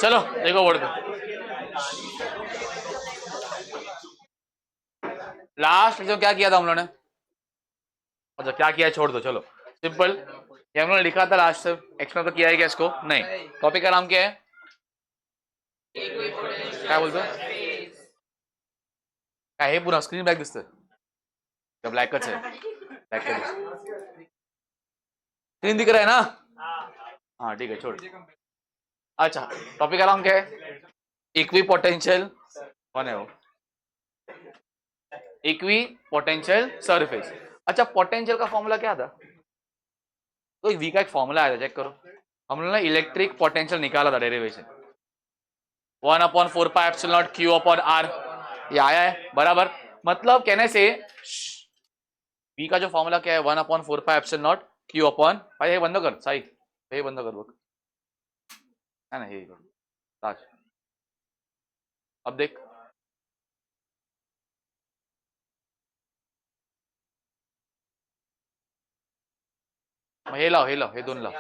चलो देखो बोर्ड पे, लास्ट जो क्या किया था हम लोगों ने, अच्छा क्या किया है छोड़ दो, चलो सिंपल। ये हम लोगों ने लिखा था लास्ट से, एक्सप्लेन तो किया है क्या इसको? नहीं। टॉपिक का नाम क्या है? क्या बोलते हो? क्या है? पूरा स्क्रीन ब्लैक दिसतंय का? ब्लॅकच आहे, ब्लॅक का दिसतंय? स्क्रीन दिख रहा है ना? हाँ ठीक है छोड़। अच्छा टॉपिक का नाम क्या है? इक्वी पोटेंशियल कौन है वो? Equi potential surface. अच्छा पोटेंशियल का फॉर्मूला क्या था? तो वी का एक फॉर्मूला आया था, चेक करो। हम लोगों ने इलेक्ट्रिक पोटेंशियल निकाला था, डेरिवेशन 1/4πε0 Q/R, ये आया है बराबर। मतलब कहने से वी का जो फॉर्मूला क्या है, 1/4πε0 Q/, भाई ये बंद कर साई, ये बंद कर बघ है ना, हे राज। अब देख, हे लाव, हे लाव, हे दोन लाव।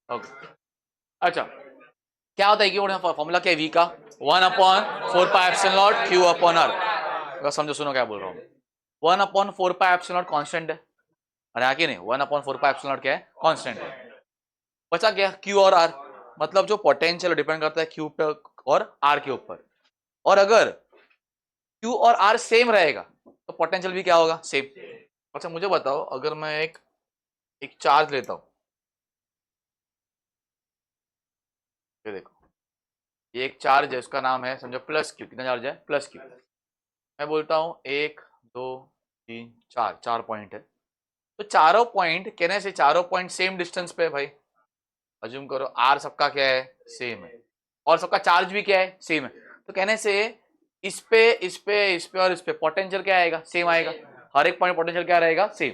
ओके अच्छा क्या होता है कि फॉर्मूला क्या है वी का? 1/4πε0 Q/R। समझो, सुनो क्या बोल रहा हूँ। 1/4πε0 कांस्टेंट है, अरे आगे नहीं, 1/4πε0 क्या है? कांस्टेंट है। बचा क्या? Q और R, मतलब जो पोटेंशियल डिपेंड करता है Q पे और R के ऊपर। और अगर Q और R सेम रहेगा तो पोटेंशियल भी क्या होगा? सेम। अच्छा मुझे बताओ, अगर मैं एक एक चार्ज लेता हूं, ये देखो, ये एक चार्ज है, उसका नाम है समझो प्लस Q। कितना चार्ज है? Plus Q। मैं बोलता हूं 1 2 3 4, 4 पॉइंट है, तो चारों पॉइंट कहने से चारों पॉइंट सेम डिस्टेंस पे है भाई। अज्यूम करो आर सबका क्या है? सेम है, और सबका चार्ज भी क्या है? सेम है। तो कहने से इस पे इस पे इस पे और इस पे पोटेंशियल क्या आएगा? सेम आएगा। हर एक पॉइंट पोटेंशियल क्या रहेगा? सेम।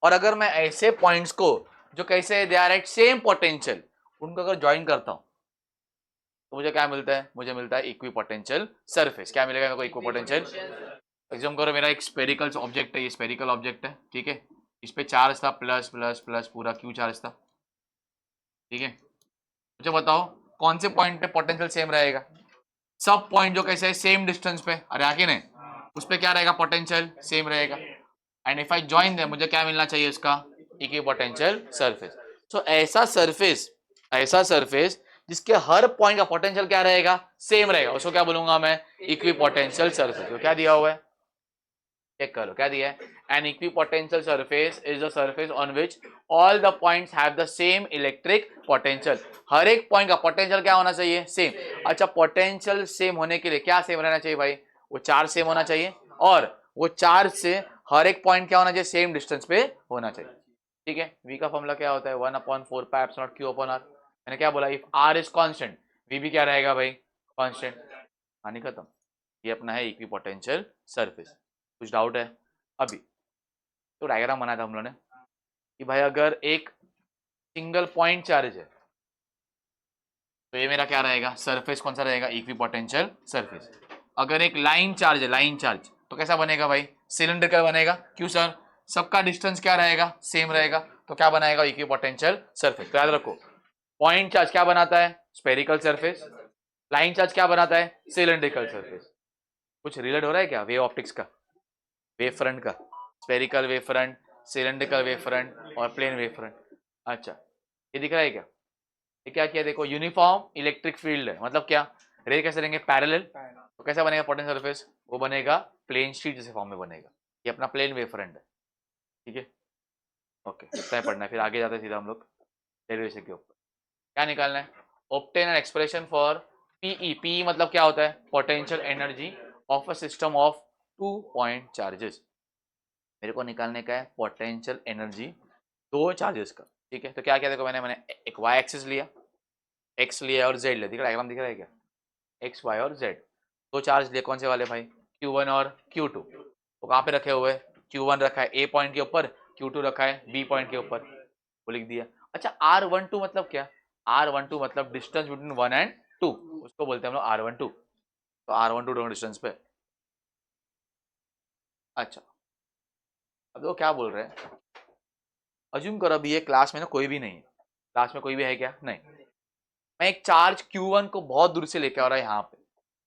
और अगर मैं ऐसे पॉइंट्स को जो कैसे they are at same potential, उनको अगर ज्वाइन करता हूं तो मुझे क्या मिलता है? मुझे मिलता है इक्वी पोटेंशियल सरफेस। क्या मिलेगा मेरे को? Equi potential. एग्जाम करो मेरा एक स्पेरिकल ऑब्जेक्ट है, ये स्पेरिकल ऑब्जेक्ट है, ठीक है। इस पे चार्ज था प्लस प्लस प्लस, पूरा क्यू चार्ज था, ठीक है। मुझे बताओ कौन से पॉइंट पे पोटेंशियल सेम रहेगा? सब पॉइंट जो कैसे है सेम डिस्टेंस पे, अरे आगे नहीं, उस पे क्या रहेगा? पोटेंशियल सेम रहेगा। And if I join they, मुझे क्या मिलना चाहिए? इसका इक्वी पोटेंशियल सरफेस। सो ऐसा सरफेस जिसके हर पॉइंट का पोटेंशियल क्या रहेगा? सेम रहेगा, उसको क्या बोलूंगा मैं? Equi potential surface. तो क्या दिया हुआ है? चेक करो क्या दिया है। An equipotential surface is the surface on which all the points have the same electric potential. हर एक पॉइंट का पोटेंशियल क्या होना चाहिए? सेम। अच्छा पोटेंशियल सेम होने के लिए क्या सेम रहना चाहिए भाई? वो चार्ज सेम होना चाहिए, और वो चार्ज से हर एक पॉइंट क्या होना चाहिए? सेम डिस्टेंस पे होना चाहिए, ठीक है। वी का फॉर्मूला क्या होता है? 1/4πε0 Q/R। मैंने क्या बोला? If R is constant, V भी क्या रहेगा भाई? कांस्टेंट। कहानी खत्म। ये अपना है इक्वी पोटेंशियल सरफेस। कुछ डाउट है? अभी तो डायग्राम बनाया था हम लोगों ने कि भाई अगर एक सिंगल पॉइंट चार्ज है तो ये मेरा क्या रहेगा? सरफेस कौन सा रहेगा? Equi potential surface. अगर एक लाइन चार्ज है, लाइन चार्ज, तो कैसा बनेगा भाई? सिलेंड्रिकल बनेगा। क्यों सर? सबका डिस्टेंस क्या रहेगा? सेम रहेगा, तो क्या बनाएगा? Equi potential surface. तो याद रखो, पॉइंट चार्ज क्या बनाता है? Spherical surface. लाइन चार्ज क्या बनाता है? Cylindrical surface. कुछ रिलेट हो रहा है क्या वेव ऑप्टिक्स का, वेव फ्रंट का? Spherical wave front, cylindrical wave front और प्लेन वेव फ्रंट। अच्छा ये दिख रहा है क्या? ये क्या किया देखो, यूनिफॉर्म इलेक्ट्रिक फील्ड है, मतलब क्या? रे कैसे रहेंगे? पैरेलल। तो कैसा बनेगा पोटेंशियल सरफेस? वो बनेगा प्लेन शीट जैसे फॉर्म में बनेगा। ये अपना प्लेन वेव फ्रंट है, ठीक है। ओके इतना ही पढ़ना है, फिर आगे जाते हैं सीधा हम लोग डेरिवेशन के ऊपर। क्या निकालना है? Obtain an expression for PE. PE मतलब क्या होता है? Potential energy of a system of 2 point charges. मेरे को निकालने का है पोटेंशियल एनर्जी दो चार्जेस का, ठीक है। तो क्या क्या देखो, मैंने एक वाई एक्सिस लिया, एक्स लिया और जेड लिया, दिख रहा है डायग्राम? दिख रहा है क्या? एक्स वाई और जेड, दो चार्ज लिए। कौन से वाले भाई? Q1 और Q2। तो कहाँ पे रखे हुए? Q1 रखा है ए पॉइंट के ऊपर, Q2 रखा है बी पॉइंट के ऊपर, वो लिख दिया। अच्छा R12 मतलब क्या? R12 मतलब डिस्टेंस बिटवीन 1 एंड 2, उसको बोलते हैं हम लोग R12। तो R12 दोनों डिस्टेंस पे। अच्छा अब वो क्या बोल रहे हैं, अज्यूम करो अभी ये क्लास में ना कोई भी नहीं है, क्लास में कोई भी है क्या? नहीं। मैं एक चार्ज Q1 को बहुत दूर से लेके आ रहा है यहाँ पे,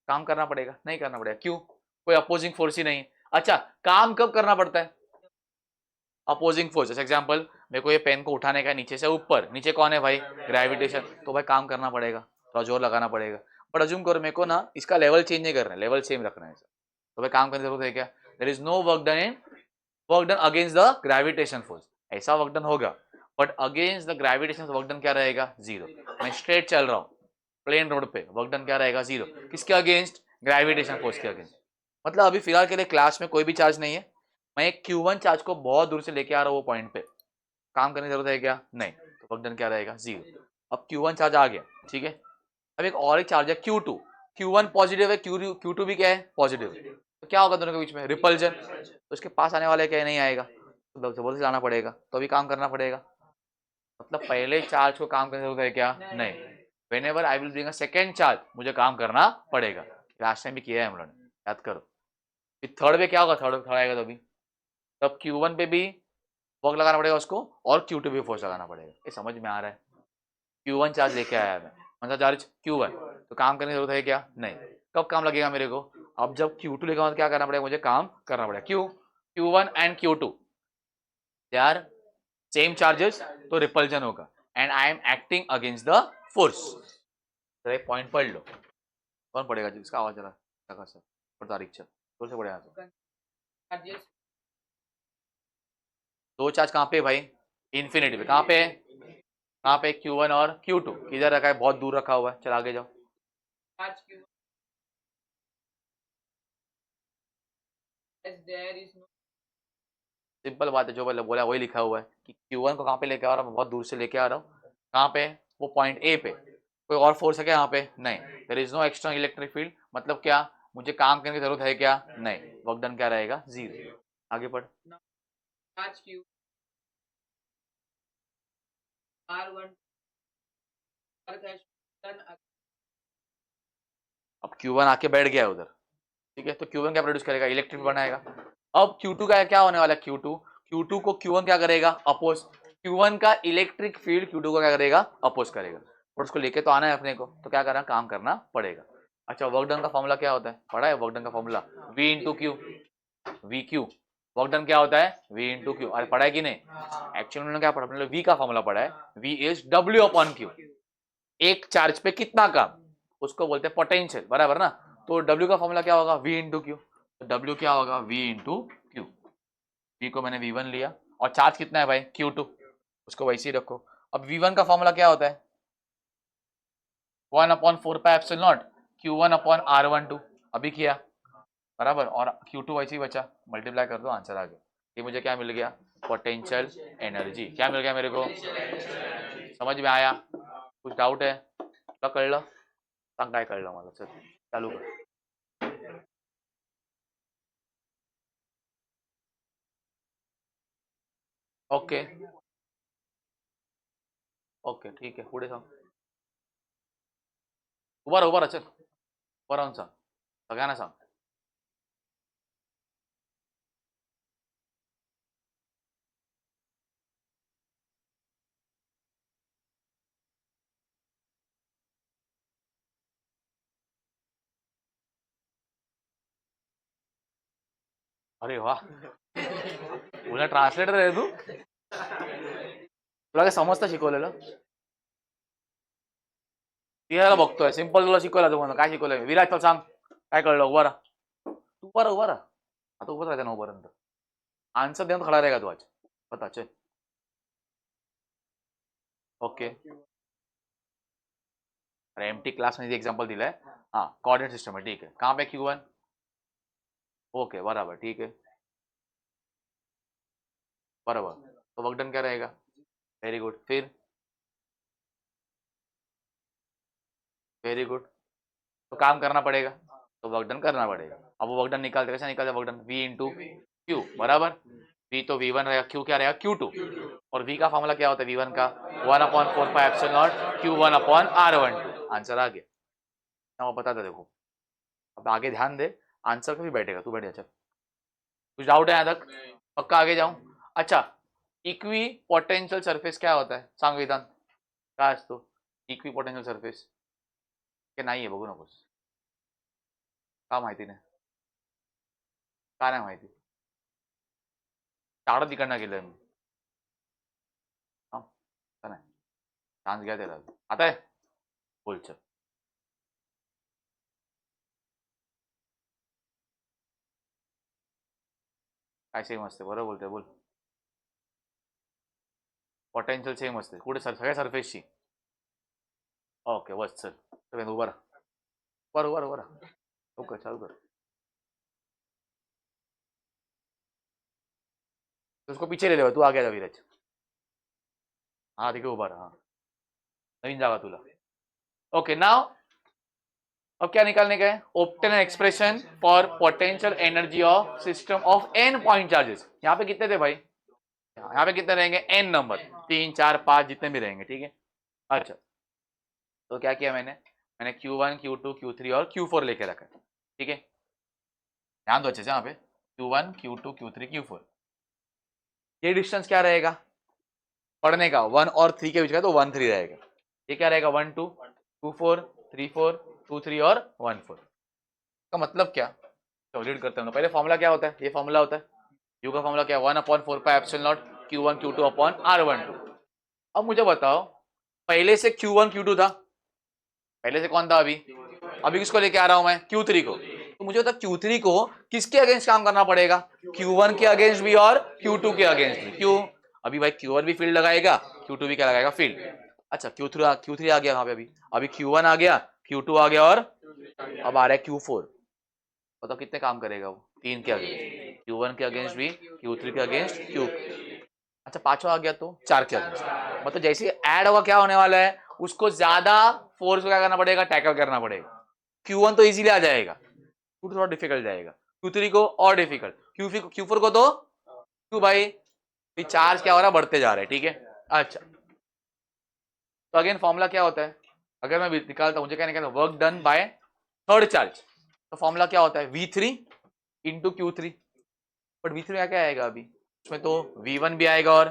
काम करना पड़ेगा? नहीं करना पड़ेगा, क्यों? कोई अपोजिंग फोर्स ही नहीं है। अच्छा, काम कब करना पड़ता है? Opposing force. जैसे एग्जांपल, मेरे को ये पेन को उठाने का है नीचे से ऊपर, नीचे कौन है भाई? ग्रेविटेशन। तो भाई काम करना पड़ेगा, थोड़ा जोर लगाना पड़ेगा। बट अज्यूम करो मेरे को ना इसका लेवल चेंज नहीं करना है, लेवल सेम रखना है, तो भाई काम करने की जरूरत है क्या? There is no work done against the gravitation force. ऐसा वर्क डन होगा, but against the gravitation work done क्या रहेगा? जीरो। मैं स्ट्रेट चल रहा हूँ प्लेन रोड पे, वर्क डन क्या रहेगा? जीरो। किसके अगेंस्ट? ग्रेविटेशन फोर्स के अगेंस्ट। मतलब अभी फिलहाल के लिए क्लास में कोई भी चार्ज नहीं है, मैं एक Q1 चार्ज को बहुत दूर से लेके आ रहा हूँ वो पॉइंट पे, काम करने की जरूरत है क्या? नहीं। तो वर्क डन क्या रहेगा? जीरो। अब Q1 चार्ज आ गया, ठीक है। अब एक और एक चार्ज है Q2, Q1 पॉजिटिव है, Q2 भी क्या है? पॉजिटिव। तो क्या होगा दोनों के बीच में? रिपल्जन। तो उसके पास आने वाला क्या? नहीं आएगा, तो जबरदस्ती लाना पड़ेगा, तो अभी काम करना पड़ेगा। मतलब पहले चार्ज को काम करने की जरूरत है क्या? नहीं। When ever I will bring a second charge, मुझे काम करना पड़ेगा। लास्ट टाइम भी किया है हम लोगों ने, याद करो। फिर थर्ड पे क्या होगा? थर्ड थर्ड आएगा तो अभी, तब Q1 पे भी वर्क लगाना पड़ेगा उसको, और Q2 पे फोर्स लगाना पड़ेगा। ये समझ में आ रहा है? Q1 चार्ज लेके आया मैं, कौन सा चार्ज? Q1। तो काम करने की जरूरत है क्या? नहीं। कब काम लगेगा मेरे को? अब जब Q2 लेगा तो क्या करना पड़ेगा? मुझे काम करना पड़ेगा। क्यों? Q1 and Q2 they are same charges, तो रिपल्जन होगा, and I am acting against the force. तो एक पॉइंट पढ़ लो। कौन पढ़ेगा जिसका आवाज आ रहा है? तारीख चल जोर से पढ़ेगा तो। दो चार्ज कहाँ पे भाई? इन्फिनिटी पे। कहाँ पे? कहाँ पे? Q1 और Q2 किधर रखा है? बहुत दूर रखा हुआ है। चल आगे जाओ। सिंपल बात है, जो बोला वही लिखा हुआ है कि Q1 को कहाँ पे लेके आ रहा हूँ? बहुत दूर से लेके आ रहा हूँ। कहाँ पे? वो पॉइंट ए पे। कोई और फोर्स है क्या यहाँ पे? नहीं। There is no external electric field. मतलब क्या? मुझे काम करने की जरूरत है क्या? नहीं। वर्क डन क्या रहेगा? जीरो। आगे पढ़। अब Q1 आके बैठ गया उधर, ठीक है। तो Q1 क्या प्रोड्यूस करेगा? इलेक्ट्रिक बनाएगा। अब Q2 का क्या होने वाला है? Q2 को Q1 क्या करेगा? अपोज। Q1 का इलेक्ट्रिक फील्ड Q2 को क्या करेगा? अपोज करेगा। और उसको लेके तो आना है अपने को, तो क्या करना? काम करना पड़ेगा। अच्छा, वर्क डन का फॉर्मूला क्या होता है? पढ़ा है वर्क डन का formula? V into Q. We Q. Work done क्या होता है? V into Q. अरे पढ़ा है कि नहीं? एक्चुअली उन्होंने क्या पढ़ा? V का फॉर्मूला पढ़ा है, V is W upon Q. एक चार्ज पे कितना काम, उसको बोलते हैं पोटेंशियल, बराबर ना? तो W का फॉर्मूला क्या होगा? V into Q. तो W क्या होगा? V into Q. V को मैंने V1 लिया, और चार्ज कितना है भाई? Q2, उसको वैसे ही रखो। अब V1 का फॉर्मूला क्या होता है? 1/4πε0 Q1 अपॉन R12। अभी किया, बराबर, और Q2 वैसे ही बचा, मल्टीप्लाई कर दो, आंसर आ गया। ये मुझे क्या मिल गया? Potential energy. क्या मिल गया मेरे को? समझ में आया? कुछ डाउट है? तुला कळलं? सांग काय कळलं मला, चल चालू कर। ओके ओके, ठीक आहे, पुढे सांग। उभा राहा, उभा राहा, चल उभा राहून सांग, सगळ्यांना सांग। अरे वाह, तुला ट्रान्सलेटर आहे तू? तुला काय समजतं शिकवलेलं? लिहायला बघतोय, सिंपल तुला शिकवलं तुम्हाला काय शिकवलंय? विराज चल सांग, काय कळलं? उभा राहा, तू उभा राहा, उभा राहा, आता उभंच राहते 9 पर्यंत। आंसर देऊन खड़ा रहेगा तू आज, बता चल। ओके, अरे एमटी क्लास मध्ये एग्जांपल दिलाय। हाँ, कोऑर्डिनेट सिस्टम है, ठीक है। कहाँ पे Q1? ओके, बराबर, ठीक है, बराबर। तो वर्क डन क्या रहेगा? Very good. फिर वेरी गुड, तो काम करना पड़ेगा, तो वर्क डन करना पड़ेगा। अब वो वर्क डन निकालते, कैसे निकालते work done? V into Q, बराबर। V तो V1 रहेगा, Q क्या रहेगा? Q2। और V का फॉर्मूला क्या होता है V1 का? 1/4πε0 Q1 अपॉन R12। आंसर आ गया ना, वो बता दे देखो। अब आगे ध्यान दे, आंसर कभी बैठेगा, तू बैठ जा, चल। कुछ डाउट है यहाँ तक? पक्का आगे जाऊं? अच्छा, इक्वी पोटेन्शियल सरफेस काय होत आहे सांग वेदांत, काय असतो इक्वी पोटेन्शियल सरफेस? की नाही आहे बघू नकोस, का माहिती नाही, का नाही माहिती? टाळं तिकडनं गेलं मी, हा का नाही, चान्स घ्या त्याला आता आहे, बोल चल. काय सेम असते, बरोबर बोलतोय, बोल. पोटेन्शियल सेम असते कुठे सर, सगळ्या सरफेसची. ओके बस चल, उभा राहा, उभा राहा, ओके चालू कर. उसको पीछे ले ले, तू आ गया विराज, हाँ देखो उभा रहा, हाँ नवीन जागा तुला. ओके नाउ अब क्या निकालने का है, obtain an expression for potential energy of system of n point charges. यहाँ पे कितने थे भाई, यहाँ पे कितने रहेंगे, एन नंबर, 3 4 5 जितने भी रहेंगे, ठीक है. अच्छा तो क्या किया मैंने, मैंने Q1 Q2 Q3 और Q4 लेके रखा है, ठीक है. ध्यान दो अच्छे से यहाँ पे, Q1 Q2 Q3 Q4, ये डिस्टेंस क्या रहेगा पढ़ने का, 1 और 3 के बीच का, तो 1 3 रहेगा. ये क्या रहेगा, 1 2 2 4 3 4 2 3 और 1 4. का मतलब क्या, तो रीड करते हैं. पहले फॉर्मूला क्या होता है, ये फॉर्मूला होता है, यू का फॉर्मूला क्या है, 1/4πε0 Q1 Q2 अपॉन R12. अब मुझे बताओ, पहले से Q1 Q2 था, पहले से कौन था, अभी अभी किसको लेके आ रहा हूं मैं, Q3 को. तो मुझे बता Q3 को किसके अगेंस्ट काम करना पड़ेगा, Q1 के अगेंस्ट भी और Q2 के अगेंस्ट भी. क्यों, अभी भाई Q1 भी फील्ड लगाएगा, Q2 भी क्या लगाएगा, फील्ड. अच्छा Q3 आ गया वहां पे, अभी अभी Q1 आ गया, Q2 आ गया, और अब आ रहा है Q4. बताओ कितने काम करेगा वो, 3 के अगेंस्ट, Q1 के अगेंस्ट भी, Q3 के अगेंस्ट, Q. अच्छा पांचवा आ गया तो 4 के अगेंस्ट. मतलब जैसे ऐड होगा क्या होने वाला है, उसको ज्यादा फोर्स क्या करना पड़ेगा, टैकल करना पड़ेगा. Q1 तो इजीली आ जाएगा, Q2 थोड़ा डिफिकल्ट जाएगा, Q3 को और डिफिकल्ट, Q4 को तो क्यों भाई, चार्ज क्या हो रहा है, बढ़ते जा रहे हैं, ठीक है. अच्छा तो अगेन फॉर्मूला क्या होता है, अगर मैं निकालता हूं, मुझे क्या निकालना, work done by third charge, तो फॉर्मूला क्या होता है, V3 into Q3. But V3 में क्या आएगा अभी, उसमें तो V1 भी आएगा, और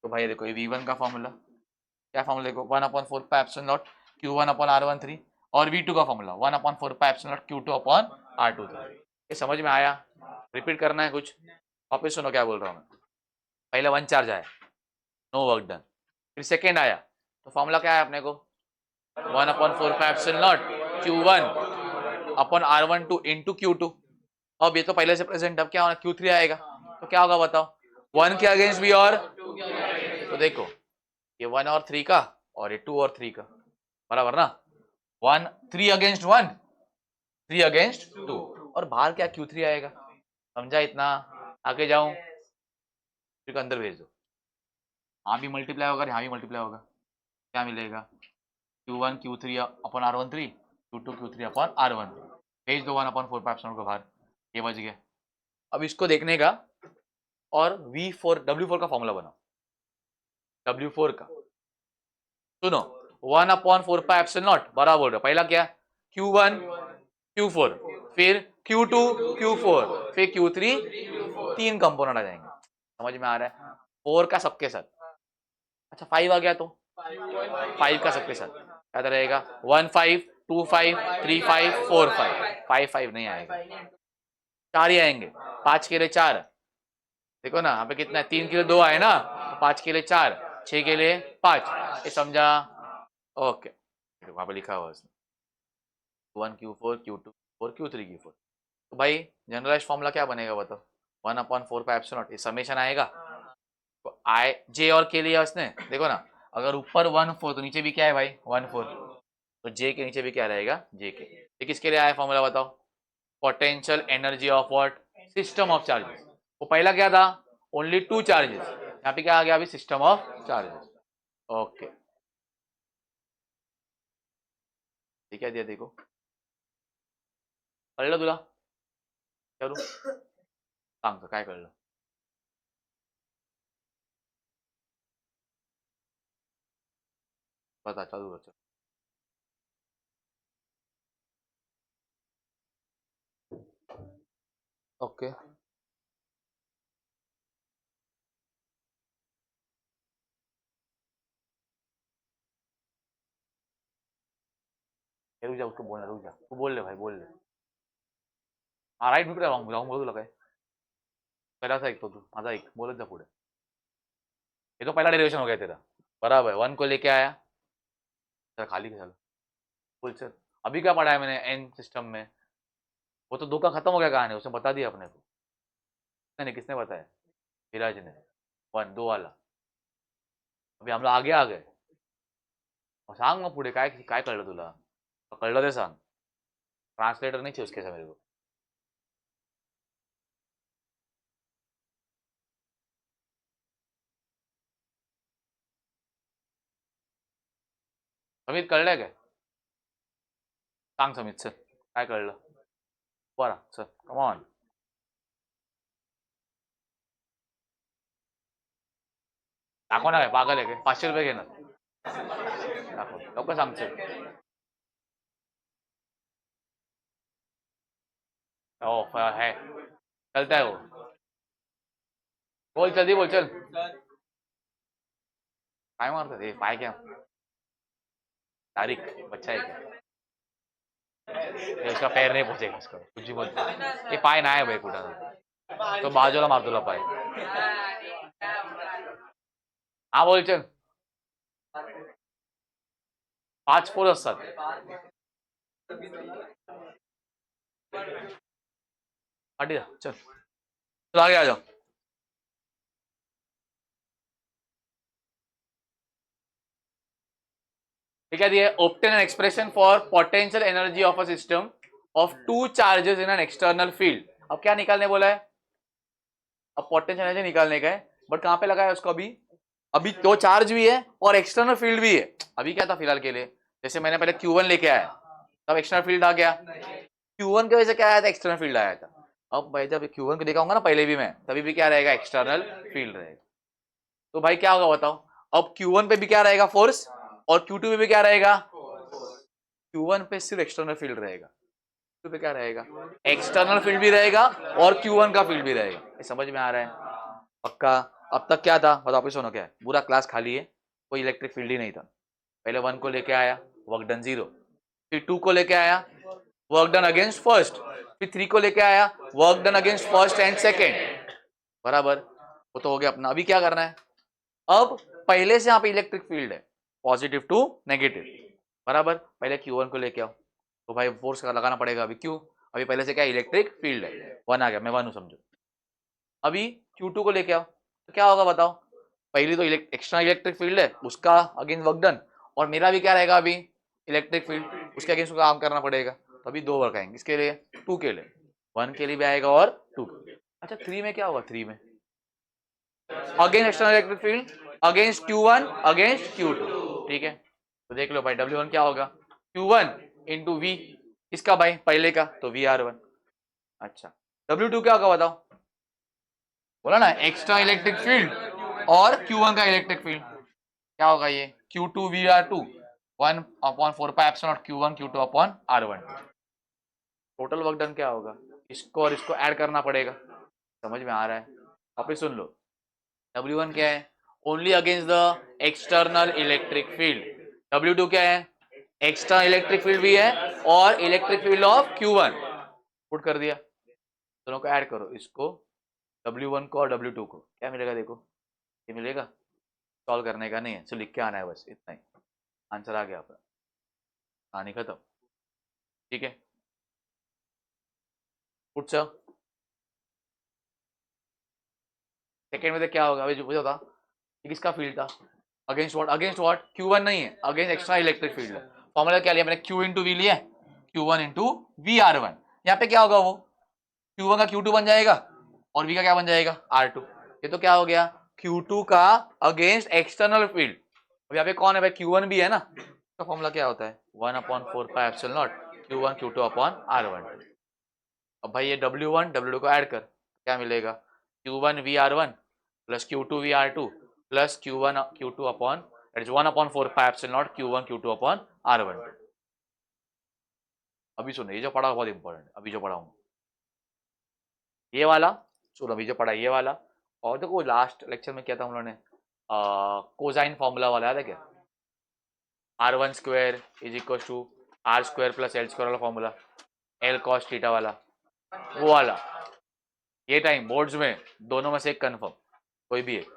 तो भाई देखो ये V1 का फॉर्मूला, क्या फॉर्मूला देखो, 1/4πε0 Q1 अपॉन R13, और V2 का फॉर्मूला 1/4πε0 Q2 अपॉन R23. ये समझ में आया, रिपीट करना है कुछ, वापस सुनो क्या बोल रहा हूँ मैं. पहले 1 चार्ज आया, नो वर्क डन, फिर सेकेंड आया, तो फॉर्मूला क्या है अपने को, 1/4πε0 Q1 upon R12 into Q2. अब ये तो पहले से प्रेजेंट, अब क्या होना, Q3 आएगा, तो क्या होगा बताओ, 1 के अगेंस्ट भी, और तो देखो ये 1 और 3 का, और ये 2 और 3 का, बराबर ना, 1 3 अगेंस्ट 1 3 अगेंस्ट 2, और बाहर क्या Q3 आएगा, समझा इतना, आगे जाऊं, फिर अंदर भेज दो, यहाँ भी मल्टीप्लाई होगा, यहाँ भी मल्टीप्लाई होगा, क्या मिलेगा, Q1 Q3 upon R13 Q2 Q3 upon R13, भेज दो 1/4πε0 को बाहर, ये बच गया. अब इसको देखने का, और V4 W4 का फॉर्मूला बनाओ, W4 का सुनो, 1/4πε0 बराबर, पहला क्या, Q1 Q4, फिर Q2 Q4, फिर Q3, 3 कंपोनेंट आ जाएंगे, समझ में आ रहा है, 4 का सबके साथ. अच्छा 5 आ गया, तो 5 का सबके साथ क्या रहेगा, 1 5 2 5 3 5 4 5, 5 5 नहीं आएगा, 4 ही आएंगे, 5 के लिए 4, देखो ना यहाँ पे कितना है, 3 के लिए 2 आए ना, 5 के लिए 4, 6 के लिए 5, ये समझा, ओके. वहां पे लिखा हुआ है Q1 Q4 Q2 Q4 Q3 Q4. तो भाई जनरलाइज फॉर्मूला क्या बनेगा बताओ, 1/4πε0, ये समेशन आएगा, तो आई जे और के लिए उसने देखो ना, अगर ऊपर 1 4 तो नीचे भी क्या है भाई 1 4, तो जे के नीचे भी क्या रहेगा, जे के. ये किसके लिए आया फॉर्मूला बताओ, potential energy of what, system of charges. वो पहला क्या था, ओनली 2 चार्जेस, यहाँ पे क्या आ गया अभी, सिस्टम ऑफ चार्जेस. ओके ठीक है, दिया देखो, कळलं तुला, करू सांगतो काय कळलं, बता चालू कर. ओके रुक जा, उसको बोलना, रुक जा, तू बोल ले भाई, बोल ले। हाँ राईट, मी कुठे रॉंग रॉंग बोलू तुला काय? पहिलाच ऐकतो तू माझा, ऐक, बोलत जा पुढे। ये तो पहला डेरिवेशन हो गया तेरा, बराबर। वन को लेके आया, चल खाली चल, बोल चल। अभी क्या पढ़ा है मैंने एन सिस्टम में? वो तो दो का खत्म हो गया कहानी, उसने बता दिया अपने को। नहीं, किसने बताया? विराज ने। वन दो वाला। अभी हम लोग आगे आ गए। सांग मग पुढे काय काय कळलं तुला? कळलं ते सांग। ट्रांसलेटर नहीं चाहिए उसके साथ मेरे को। समित कळलंय काय? सांग समित, चल काय कळलं? बरं चल, कम ऑन। दाखव ना, काय पागल आहे काय? 500 रुपये घे ना, दाखव लवकर सांग चल। ओ है, चलता है वो। बोल जल्दी बोल चल। काय मारतात हे? पाय क्या तारीख? बच्चा है क्या? ये उसका पैर नहीं पहुंचेगा, उसका कुछ भी मत बोल। ये पाय ना है भाई कुठं, तो बाजूला मार तुला पाय। हा बोल चल। 5 पोल असतात। हट जा चल, चल आगे आ जाओ। क्या दिया है? Obtain an expression for potential energy of a system of two charges in an external field. अब क्या निकालने बोला है? अब पोटेंशियल एनर्जी निकालने का है, बट कहां पे लगा है उसको? अभी अभी दो चार्ज भी है और एक्सटर्नल फील्ड भी है। अभी क्या था फिलहाल के लिए, जैसे मैंने पहले Q1 लेके आया, तब एक्सटर्नल फील्ड आ गया। Q1 की वजह से क्या आया था? एक्सटर्नल फील्ड आया था। अब भाई जब Q1 को दिखाऊंगा ना पहले भी मैं, तभी भी क्या रहेगा? एक्सटर्नल फील्ड रहेगा। तो भाई क्या होगा बताओ? अब Q1 पे भी क्या रहेगा? फोर्स। और Q2 पे भी क्या रहेगा? Q1 पे सिर्फ एक्सटर्नल फील्ड रहेगा, Q2 पे क्या रहेगा? एक्सटर्नल फील्ड भी रहेगा और Q1 का फील्ड भी रहेगा। ये समझ में आ रहा है? पक्का? अब तक क्या था बताओ? ऑफिस होना क्या है? पूरा क्लास खाली है, कोई इलेक्ट्रिक फील्ड ही नहीं था। पहले 1 को लेके आया, वर्क डन 0। फिर 2 को लेके आया, वर्क डन अगेंस्ट फर्स्ट। फिर 3 को लेके आया, work done against first and second. बराबर, वो तो हो गया अपना। अभी क्या करना है? अब पहले से यहाँ पे इलेक्ट्रिक फील्ड है, पॉजिटिव टू नेगेटिव। बराबर, पहले Q1 को लेके आओ, तो भाई फोर्स का लगाना पड़ेगा। अभी क्यों? अभी पहले से क्या इलेक्ट्रिक फील्ड है, 1 आ गया, मैं 1 हूं समझो। अभी Q2 को लेके आओ, तो क्या होगा बताओ? पहली तो एक्स्ट्रा इलेक्ट्रिक फील्ड है, उसका अगेंस्ट वर्क डन, और मेरा भी क्या रहेगा अभी? इलेक्ट्रिक फील्ड, उसके अगेंस्ट काम करना पड़ेगा। तो अभी दो वर्क आएंगे, इसके लिए 2 के लिए, 1 के लिए भी आएगा और 2 के लिए। अच्छा 3 में क्या होगा? 3 में against external electric field, against Q1 against Q2। ठीक है, तो देख लो भाई W1 क्या होगा? Q1 इंटू V, इसका भाई पहले का, तो VR1। अच्छा W2 क्या होगा बताओ? बोला ना, एक्स्ट्रा इलेक्ट्रिक फील्ड और Q1 का इलेक्ट्रिक फील्ड, क्या होगा ये? Q2 VR2 1/4 Q1 Q2 upon R1। Total work done क्या होगा? इसको और इसको ऐड करना पड़ेगा। समझ में आ रहा है? वापिस सुन लो, W1 क्या है? Only against the external electric field. W2 क्या है? एक्स्ट्रा इलेक्ट्रिक फील्ड भी है और electric field of Q1। Put कर दिया, दोनों को ऐड करो, इसको W1 को और W2 को, क्या मिलेगा देखो? ये मिलेगा। सॉल्व करने का नहीं है, सिर्फ लिख के आना है, बस इतना ही। आंसर आ गया आपका, कहानी खत्म। ठीक है, पुढचं सेकेंड में क्या होगा? अभी जो पूछा था कि किसका फील्ड था? Against what? Against what? Q1 नहीं है, अगेंस्ट एक्स्ट्रा इलेक्ट्रिक फील्ड है। फॉर्मूला क्या लिया मैंने? Q इंटू वी लिया, Q1 इंटू VR1। यहाँ पे क्या होगा? वो Q1 का Q2 बन जाएगा और V का क्या बन जाएगा? R2। ये तो क्या हो गया? Q2 का अगेंस्ट एक्सटर्नल फील्ड। अब यहाँ पे कौन है भाई? Q1 भी है ना। तो फॉर्मूला क्या होता है? 1/4 Q1 Q2 अपॉन R1। अब भाई ये W1 W2 को ऐड कर, क्या मिलेगा? Q1 VR1 plus Q2 VR2 plus Q1 Q2 upon, that is 1/4 Q1 Q2 upon R1। अभी सुनो, ये जो पढ़ा बहुत इंपॉर्टेंट, अभी जो पढ़ाऊंगा ये वाला, सुनो अभी जो पढ़ा ये वाला। और देखो लास्ट लेक्चर में क्या था हम लोगों ने? कोसाइन फॉर्मूला वाला याद है क्या? R1 square is equal to R square plus L square वाला फॉर्मूला, एल कॉस थीटा वाला, वो वाला। ये टाइम बोर्ड्स में दोनों में से एक कन्फर्म, कोई भी एक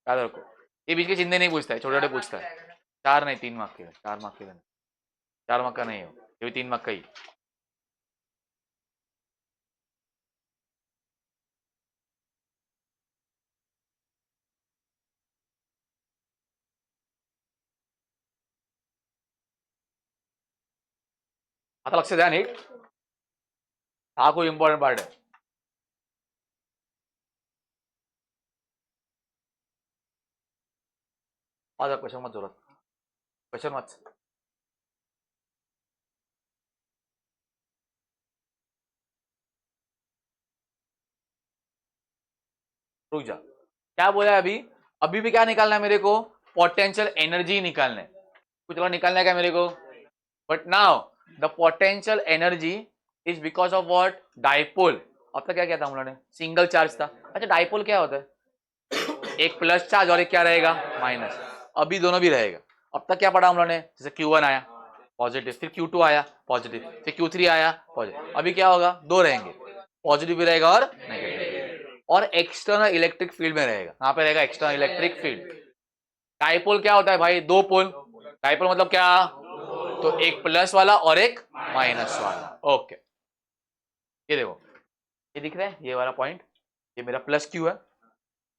याद रखो। ये बीच के चिन्ह नहीं पूछता है, छोटे छोटे पूछता है। 4 नहीं 3 मार्क के, 4 मार्क के, 4 मार्क का नहीं हो, ये भी 3 मार्क का ही। आता लक्ष द्या नीट, हा खूप इम्पॉर्टंट पार्ट आहे। माझा क्वेश्चन मत जोरात, क्वेश्चन मत। रुक जा, क्या बोला है अभी? अभी भी क्या निकालना है मेरे को? पोटेंशियल एनर्जी निकालना है। कुछ और निकालना है क्या मेरे को? But now the potential energy is because of what? Dipole. अब तक क्या किया था हम लोगों ने? सिंगल चार्ज था। अच्छा डाइपोल क्या होता है? एक प्लस चार्ज और एक क्या रहेगा? माइनस। अभी दोनों भी रहेगा। अब तक क्या पढ़ा हम लोगों ने? जैसे Q1 आया पॉजिटिव, फिर Q2 आया पॉजिटिव, फिर Q3 आया पॉजिटिव। अभी क्या होगा? दो रहेंगे, पॉजिटिव भी रहेगा और नेगेटिव, और एक्सटर्नल इलेक्ट्रिक फील्ड में रहेगा। कहां पे रहेगा? External electric field. डाइपोल क्या होता है भाई? दो पोल। डाइपोल मतलब क्या? तो एक प्लस वाला और एक माइनस वाला। ओके, ये देखो, ये दिख रहा है ये वाला पॉइंट, ये मेरा प्लस Q है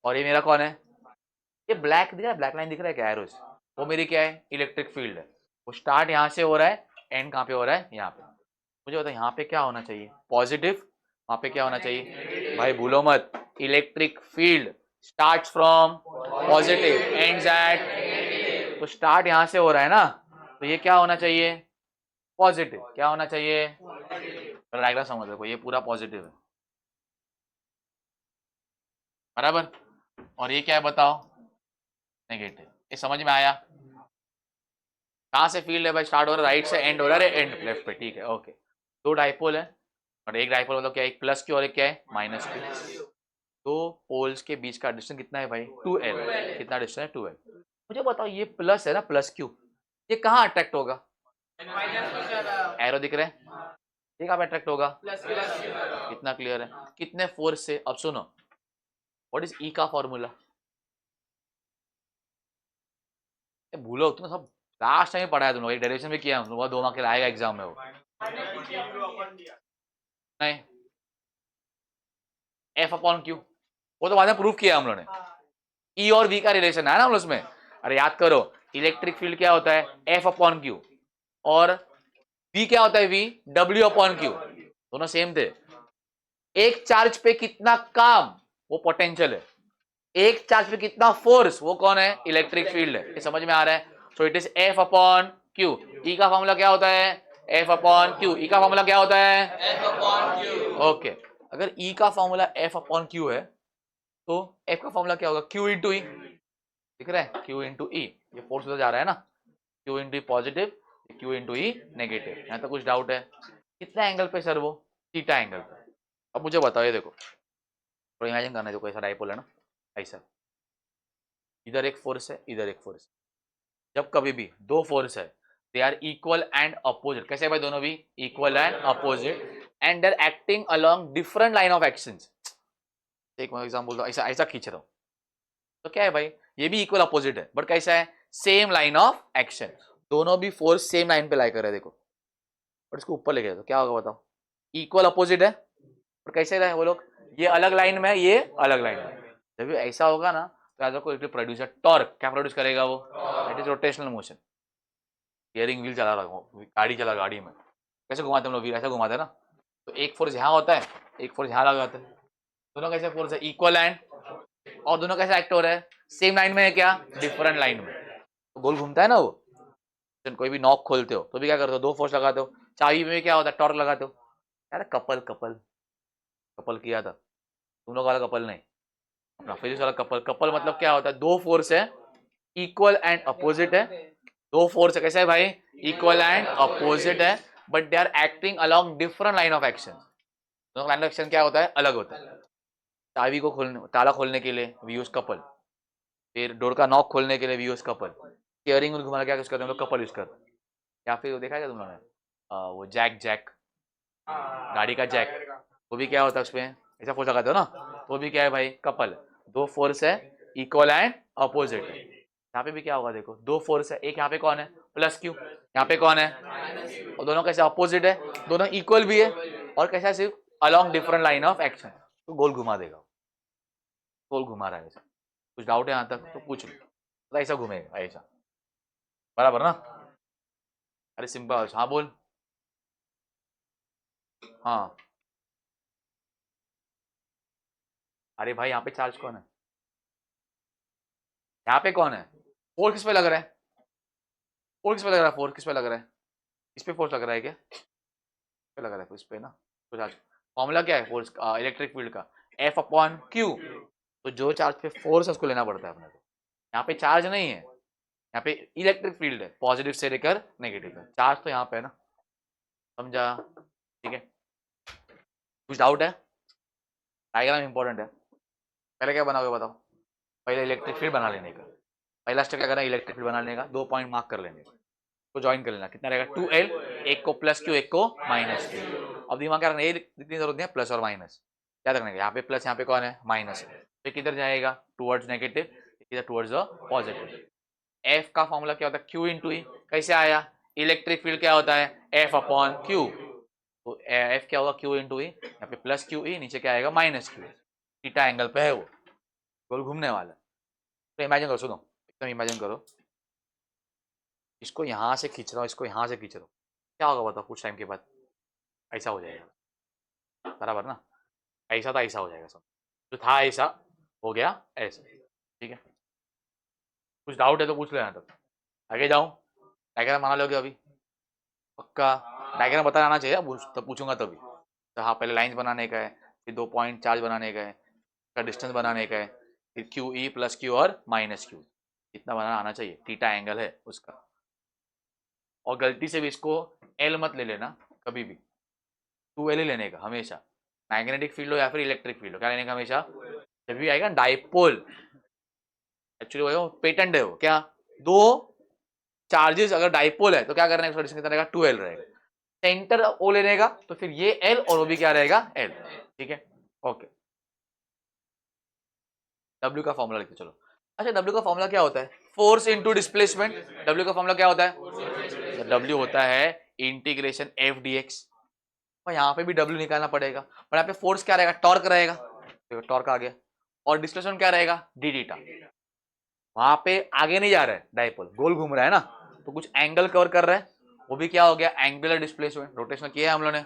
और ये मेरा कौन है? ये ब्लैक दिख रहा है, ब्लैक लाइन दिख रहा है क्या एरोस? वो मेरी क्या है? इलेक्ट्रिक फील्ड है। वो स्टार्ट यहाँ से हो रहा है, एंड कहाँ पे हो रहा है? यहाँ पे। मुझे बताओ यहाँ पे क्या होना चाहिए? पॉजिटिव। वहां पे क्या होना चाहिए भाई? भूलो मत, electric field start from positive ends at, तो स्टार्ट यहाँ से हो रहा है ना, तो ये क्या होना चाहिए? पॉजिटिव। क्या होना चाहिए? डायग्राम समझ लो, ये पूरा पॉजिटिव है बराबर, और ये क्या है बताओ? नेगेटिव। ये समझ में आया? कहाँ से फील्ड है भाई? स्टार्ट हो रहा है राइट से, एंड हो रहा है एंड लेफ्ट पे, ठीक है ओके। दो डाइपोल है, और एक डाइपोल मतलब क्या? एक प्लस की और एक क्या है? माइनस की। दो पोल्स के बीच का डिस्टेंस कितना है भाई? 2L। कितना डिस्टेंस है? 2L। मुझे बताओ ये प्लस है ना, प्लस Q, ये कहाँ अट्रैक्ट होगा? एरो दिख रहा है, ये कहाँ पे अट्रैक्ट होगा? कितना क्लियर है? कितने फोर्स से? अब सुनो, व्हाट इज E का फॉर्मूला? भूलो तुमने सब, लास्ट टाइम पढ़ा है तुम लोग, एक डेरिवेशन भी किया हम लोग, 2 मार्क के आएगा एग्जाम में वो। नहीं, F अपॉन Q, वो तो बाद में प्रूफ किया हम लोगों ने। E और V का रिलेशन है ना हम लोग उसमें। अरे याद करो, इलेक्ट्रिक फील्ड क्या होता है? F अपॉन Q, और V क्या होता है? V W अपॉन Q, दोनों सेम थे। एक चार्ज पे कितना काम, वो पोटेंशियल है। एक चार्ज पे कितना फोर्स, वो कौन है? इलेक्ट्रिक फील्ड है। ये समझ में आ रहा है? So it is F upon Q। E का फॉर्मूला क्या होता है? F upon Q। E का फॉर्मूला क्या होता है? F upon Q। ओके, अगर E का फॉर्मूला F अपॉन Q है, तो F का फॉर्मूला क्या होगा? Q into E। दिख रहा है? Q इंटू E, ये फोर्स उधर जा रहा है ना, Q into positive, Q into E negative. यहाँ तो कुछ डाउट है? कितना एंगल पे सर? वो थीटा एंगल पे। अब मुझे बताओ, ये देखो, थोड़ा इमेजिन करना है, जो कैसा डाइपोल है ना, ऐसा, इधर एक फोर्स है, इधर एक फोर्स। जब कभी भी दो फोर्स है, they are equal and opposite. कैसे भाई? दोनों भी equal and opposite, and they are acting along different line of actions. एक एग्जांपल दो, ऐसा ऐसा खींच रहा हूं, तो क्या है भाई? ये भी इक्वल अपोजिट है, बट कैसा है? Same line of action. दोनों भी फोर्स सेम लाइन पे लाई कर रहे हैं, देखो, और इसको ऊपर लेके तो क्या होगा बताओ? इक्वल अपोजिट है, और कैसे रहे वो लोग? ये अलग लाइन में है, ये अलग लाइन में। जब भी ऐसा होगा ना, तो याद रखो, इट प्रोड्यूसर टॉर्क। क्या प्रोड्यूस करेगा वो? It is rotational motion. Steering wheel चला रहा हूँ, गाड़ी चला, गाड़ी में कैसे घुमाते हम लोग? व्हील ऐसा घुमाते हैं ना, तो एक फोर्स यहाँ होता है, एक फोर्स यहाँ लगा जाता है। दोनों कैसे फोर्स है? इक्वल एंड, और दोनों कैसे एक्ट हो रहा है? सेम लाइन में है क्या? डिफरेंट लाइन में। तो गोल घूमता है ना वो। कोई भी नॉक खोलते हो तो भी क्या करते हो? दो फोर्स लगाते हो। चाबी में क्या होता है? टॉर्क लगाते हो। यार कपल कपल कपल किया था तुम लोग वाला, कपल नहीं, अपना फिजिक्स वाला कपल। कपल मतलब क्या होता है? दो फोर्स है, इक्वल एंड अपोजिट है। दो फोर्स है, कैसे है भाई? इक्वल एंड अपोजिट है, but they are acting along different line of action. दोनों लाइन ऑफ एक्शन क्या होता है? अलग होता है। चाबी को खोलने, ताला खोलने के लिए वी यूज कपल, फिर डोर का नॉक खोलने के लिए we use couple, steering wheel घुमाना क्या यूज करते हैं हम लोग? कपल यूज करते हैं। या फिर वो देखा है क्या तुम लोगों ने वो जैक जैक, गाड़ी का जैक, वो भी क्या होता है उसमें ऐसा फोर्स लगाते हो ना, तो वो भी क्या है भाई, कपल, दो फोर्स है, इक्वल एंड अपोजिट है। यहाँ पे भी क्या होगा देखो, दो फोर्स है, एक यहाँ पे कौन है प्लस क्यू, यहाँ पे कौन है, और दोनों कैसे अपोजिट है, दोनों इक्वल भी है, और कैसा सिर्फ along different line of action, तो गोल घुमा देगा, गोल घुमा रहा है ऐसा। कुछ डाउट है यहाँ तक तो पूछ लो, तो ऐसा घूमेगा ऐसा, बराबर ना। अरे सिंपल, हाँ बोल। हाँ, अरे भाई यहाँ पे चार्ज कौन है, यहाँ पे कौन है, फोर्स किस पे लग रहा है, फोर्स किस पे लग रहा है, फोर्स किस पे लग रहा है, इस पे फोर्स लग रहा है क्या, पे लग रहा है इस पे ना। तो चार्ज फॉर्मूला क्या है फोर्स, इलेक्ट्रिक फील्ड का, एफ अपॉन क्यू, तो जो चार्ज पे फोर्स है उसको लेना पड़ता है अपने को, यहाँ पे चार्ज नहीं है, यहाँ पे इलेक्ट्रिक फील्ड है, पॉजिटिव से लेकर नेगेटिव है, चार्ज तो यहाँ पे है ना, समझा, ठीक है। कुछ डाउट है, डायग्राम इंपॉर्टेंट है, पहले क्या बनाओगे बताओ, पहले इलेक्ट्रिक फील्ड बना लेने का, पहला स्टेप क्या करना है, इलेक्ट्रिक फील्ड बना लेने का, 2 पॉइंट मार्क कर लेंगे, को ज्वाइन कर लेना, कितना रहेगा 2L, एक को प्लस क्यू एक को माइनस क्यू। अब दिमाग क्या रखना, ये जितनी जरूरत नहीं है प्लस और माइनस, क्या रखने का, यहाँ पे प्लस यहाँ पे कौन है माइनस, तो किधर जाएगा टूवर्ड्स नेगेटिव, इधर टूवर्ड्स द पॉजिटिव। एफ का फॉर्मूला क्या होता है, क्यू इंटू ई, कैसे आया, इलेक्ट्रिक फील्ड क्या होता है एफ अपॉन क्यू, तो एफ क्या होगा क्यू इंटू ई, यहाँ पे प्लस क्यू ई, नीचे क्या आएगा माइनस क्यू, थीटा एंगल पे है वो, गोल घूमने वाला। तो इमेजिन करो, सुनो एकदम इमेजिन करो, इसको यहाँ से खींच रहा हूँ, इसको यहाँ से खींच रहा हूँ, क्या होगा बताओ कुछ टाइम के बाद, ऐसा हो जाएगा, बराबर ना, ऐसा था ऐसा हो जाएगा सब, जो था ऐसा हो गया ऐसा, ठीक है। कुछ डाउट है तो पूछ लो यहाँ तक, आगे जाऊँ, डायग्राम बना लोगे अभी पक्का, डायग्राम बताना आना चाहिए, तब पूछूंगा तभी, तो हाँ पहले लाइन्स बनाने का है, फिर 2 पॉइंट चार्ज बनाने का है, का डिस्टेंस बनाने का है, फिर क्यू ई प्लस क्यू और माइनस क्यू, इतना बनाना आना चाहिए, थीटा एंगल है उसका। और गलती से भी इसको एल मत ले लेना कभी भी, 2L ही लेने का हमेशा, मैग्नेटिक फील्ड हो या फिर इलेक्ट्रिक फील्ड हो, क्या लेने का हमेशा, जब भी आएगा डाइपोल, एक्चुअली वो पेटेंट है वो, क्या, दो चार्जेस अगर डाइपोल है तो क्या करना है, उसका डिस्टेंस कितना रहेगा 2L रहेगा, सेंटर ओ लेने का, तो फिर ये L और वो भी क्या रहेगा L, ठीक है, ओके। W का फॉर्मूला लिखते चलो, अच्छा W का फॉर्मूला क्या होता है, फोर्स इनटू डिस्प्लेसमेंट, W का फॉर्मूला क्या होता है, W होता है इंटीग्रेशन एफ डी एक्स, यहाँ पे भी W निकालना पड़ेगा, और यहाँ पे फोर्स क्या रहेगा टॉर्क रहेगा, देखो टॉर्क आ गया, और डिस्प्लेसमेंट क्या रहेगा डी थीटा, वहां पे आगे नहीं जा रहा है डाइपोल, गोल घूम रहा है ना, तो कुछ एंगल कवर कर रहा है, वो भी क्या हो गया एंगुलर डिस्प्लेसमेंट, रोटेशनल किया है हम लोगों ने।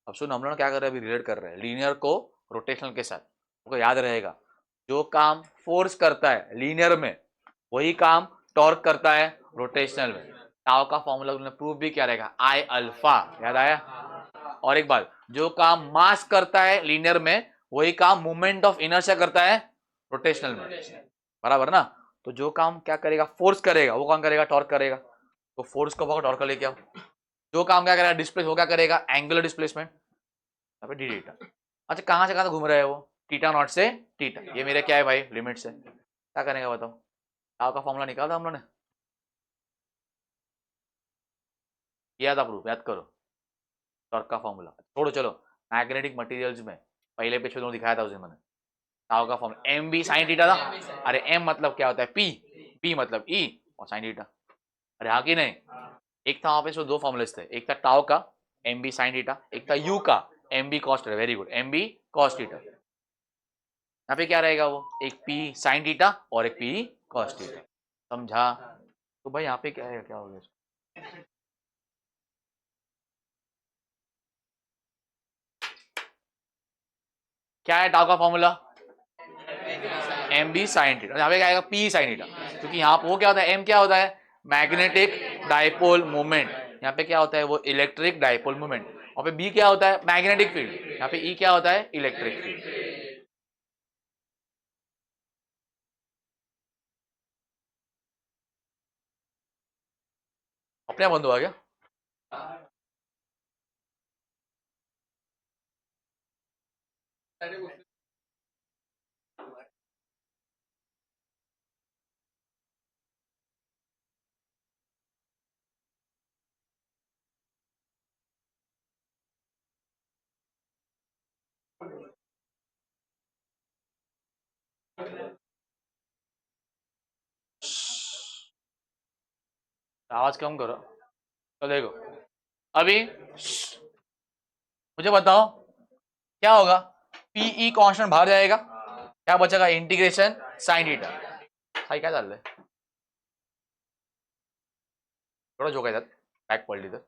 अब सुन हम लोग क्या कर रहे हैं, अभी रिलेट कर रहे हैं लीनियर को रोटेशनल के साथ, आपको याद रहेगा, जो काम फोर्स करता है लीनियर में वही काम टॉर्क करता है रोटेशनल में, टाउ का फॉर्मूला तुमने प्रूफ भी क्या रहेगा आई अल्फा, याद आया। और एक बात, जो काम मास करता है लीनियर में वही काम मूवमेंट ऑफ इनर्शिया करता है रोटेशनल में, बराबर ना। तो जो काम क्या करेगा फोर्स करेगा वो कौन करेगा टॉर्क करेगा, तो फोर्स को भाग टॉर्क का लेके आओ, जो काम क्या करेगा डिस्प्लेस वो क्या करेगा एंगुलर डिस्प्लेसमेंट, यहाँ पे डी थीटा। अच्छा कहाँ से कहाँ तक घूम रहा है वो, थीटा नॉट से थीटा, ये मेरे क्या है भाई लिमिट से, क्या करेगा बताओ, टाउ का फॉर्मूला निकाला था हम लोगों ने, किया था प्रूफ, याद करो, टॉर्क का फॉर्मूला छोड़ो चलो, मैग्नेटिक मटेरियल्स में पहले पे दोनों दिखाया था उस दिन मैंने, टाउ का formula M B sine theta था, अरे एम मतलब क्या होता है पी, पी मतलब ई, और साइन थीटा, अरे हाँ कि नहीं, एक था वहां पे दो फॉर्मुलेस थे, एक था टाउ का एम बी साइन थीटा, एक था यू का M B cos theta, very good M B cos theta, यहाँ पे क्या रहेगा वो, एक पी साइन थीटा और एक पी कॉस थीटा, समझा। तो भाई यहाँ पे क्या है, क्या हो गया, क्या है टाउ का formula M B sine theta, यहाँ पे क्या आएगा पी साइन थीटा, क्योंकि यहाँ पे वो क्या होता है एम क्या होता है मैग्नेटिक डाइपोल मोमेंट, यहाँ पे क्या होता है वो इलेक्ट्रिक डाइपोल मोमेंट, और पे बी क्या होता है मैग्नेटिक फील्ड, यहाँ पे ई क्या होता है इलेक्ट्रिक फील्ड। अपने आप बंद हुआ क्या, आवाज कम करो। तो देखो अभी मुझे बताओ क्या होगा। पीई कांस्टेंट बाहर जाएगा, क्या बचेगा, इंटीग्रेशन साइन थीटा। साई काय चाललंय, थोड़ा जो काय बॅक पडली तर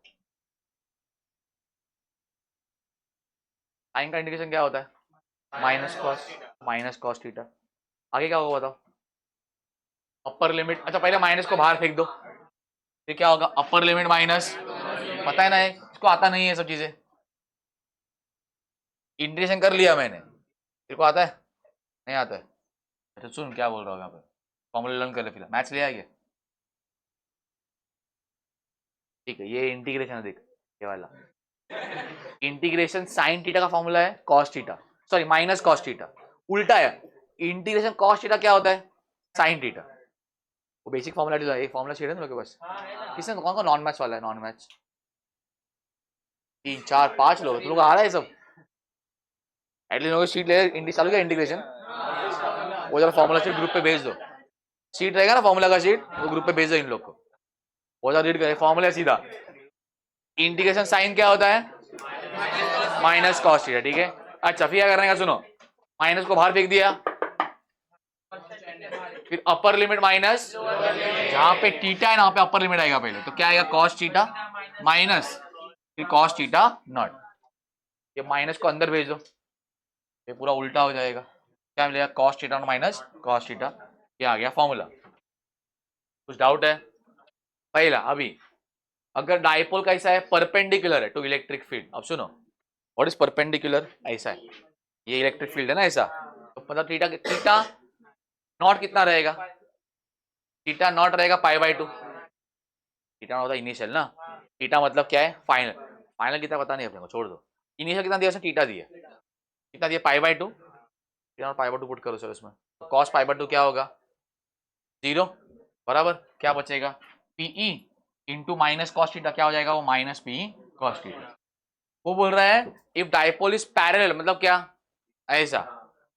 साइन का इंटीग्रेशन क्या होता है, माइनस कॉस थीटा। आगे क्या होगा बताओ, अपर लिमिट, अच्छा पहले माइनस को बाहर फेंक दो, फिर क्या होगा, अपर लिमिट माइनस, पता है ना, इसको आता नहीं है सब चीजें। इंटीग्रेशन कर लिया मैंने, तेरे को आता है, नहीं आता है। अच्छा सुन क्या बोल रहा हूँ यहाँ पे, फॉर्मूला लर्न कर ले, फिलहाल मैथ्स ले आएंगे। ठीक है, ये इंटीग्रेशन है, देख ये वाला इंटीग्रेशन साइन थीटा का फॉर्मूला है cos theta, sorry minus cos theta, उल्टा है। इंटीग्रेशन कॉस थीटा क्या होता है, साइन थीटा। वो बेसिक फॉर्मूला, एक फॉर्मूला चाहिए ना मेरे पास। किसने, कौन कौन नॉन मैथ्स वाला है, नॉन मैथ्स 3 4 5 लोग, तुम लोग आ रहा है सब। एटलीस्ट लोग शीट ले, चालू किया इंटीग्रेशन, वो जरा फॉर्मूला शीट ग्रुप पे भेज दो। शीट रहेगा ना फॉर्मूला का शीट, वो ग्रुप पे भेज दो इन लोग को, वो जरा रीड करें फॉर्मूला सीधा। इंटीग्रेशन साइन क्या होता है, माइनस कॉस थीटा, ठीक है। अच्छा फिर क्या करने का सुनो, माइनस को बाहर फेंक दिया, फिर अपर लिमिट माइनस, जहां पे थीटा है ना वहां पे अपर लिमिट आएगा पहले, तो क्या आएगा कॉस थीटा माइनस, फिर कॉस थीटा नॉट। ये माइनस को अंदर भेज दो, ये पूरा उल्टा हो जाएगा, क्या मिलेगा, cos theta minus cos theta. ये आ गया फॉर्मूला। कुछ डाउट है, पहला अभी, अगर डाइपोल कैसा है, परपेंडिकुलर है टू इलेक्ट्रिक फील्ड। अब सुनो, व्हाट इज परपेंडिकुलर, ऐसा है, ये इलेक्ट्रिक फील्ड है ना ऐसा, तो मतलब थीटा, थीटा नॉट कितना रहेगा, थीटा नॉट रहेगा π/2। थीटा होता है इनिशियल ना, थीटा मतलब क्या है, फाइनल। फाइनल कितना पता नहीं अपने को, छोड़ दो। इनिशियल कितना दिया उसने, थीटा दिया, कितना दिया π/2, थीटा π/2 पुट करो सर इसमें, तो कॉस π/2 क्या होगा, 0, बराबर क्या बचेगा, PE into minus cos theta, क्या हो जाएगा वो, माइनस पीई कॉस थीटा। वो बोल रहा है इफ डाइपोल इज पैरेलल, मतलब क्या, ऐसा,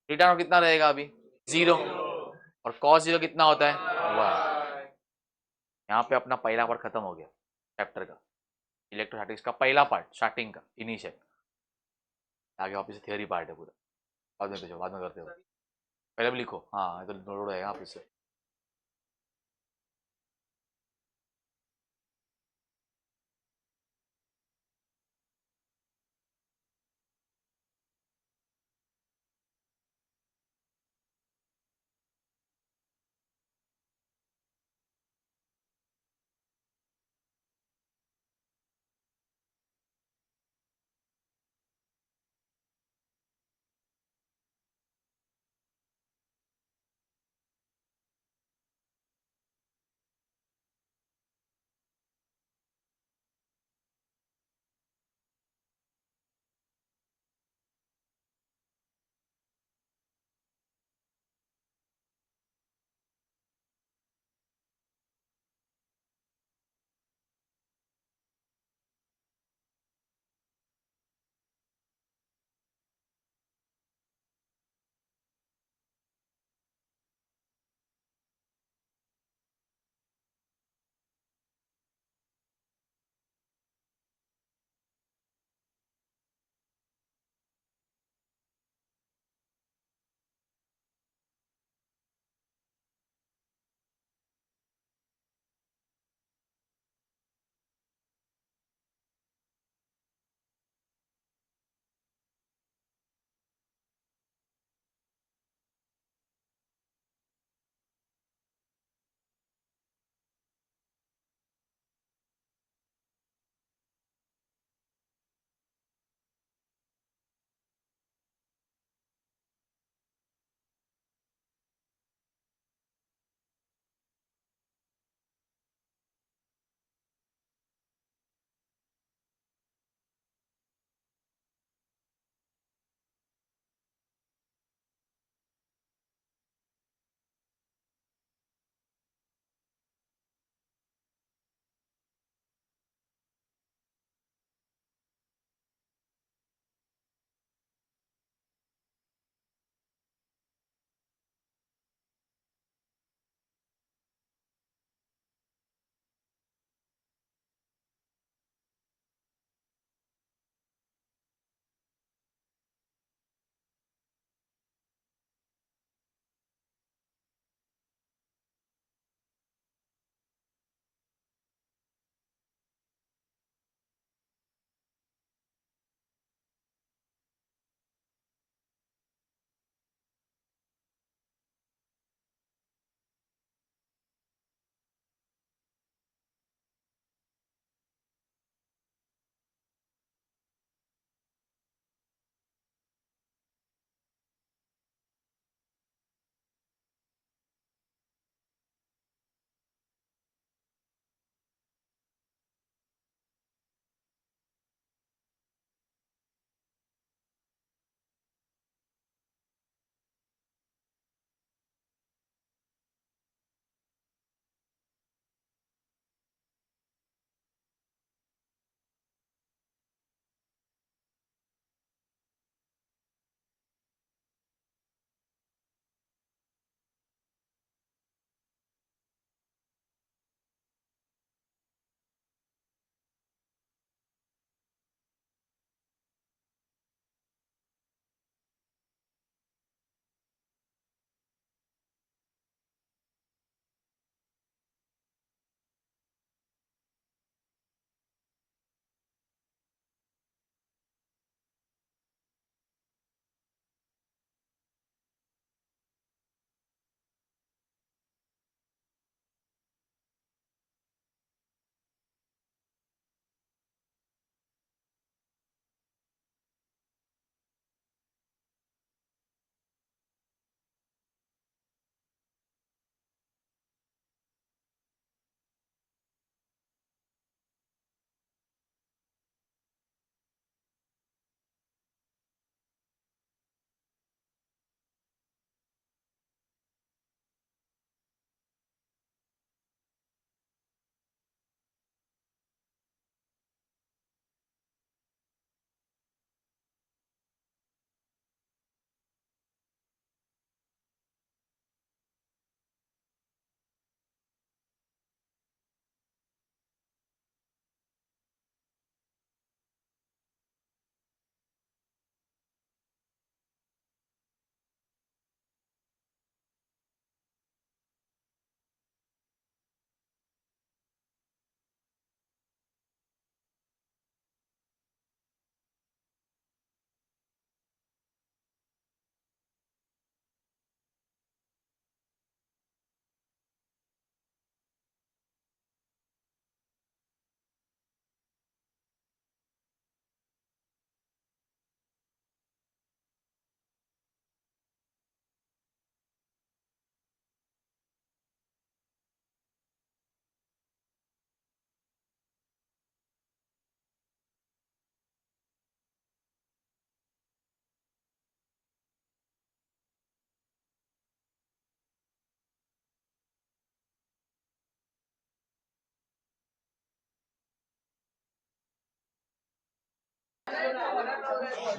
थीटा नॉट कितना रहेगा अभी, 0, और कॉस 0 कितना होता है 1। यहाँ पे अपना पहला पार्ट खत्म हो गया चैप्टर का, इलेक्ट्रोस्टैटिक्स का पहला पार्ट, स्टार्टिंग का इनिशियल। आगे वापस थियोरी पार्ट है पूरा, बाद में भेजो, बाद में करते हो, पहले भी लिखो, हाँ तो लोड आएगा वापस से।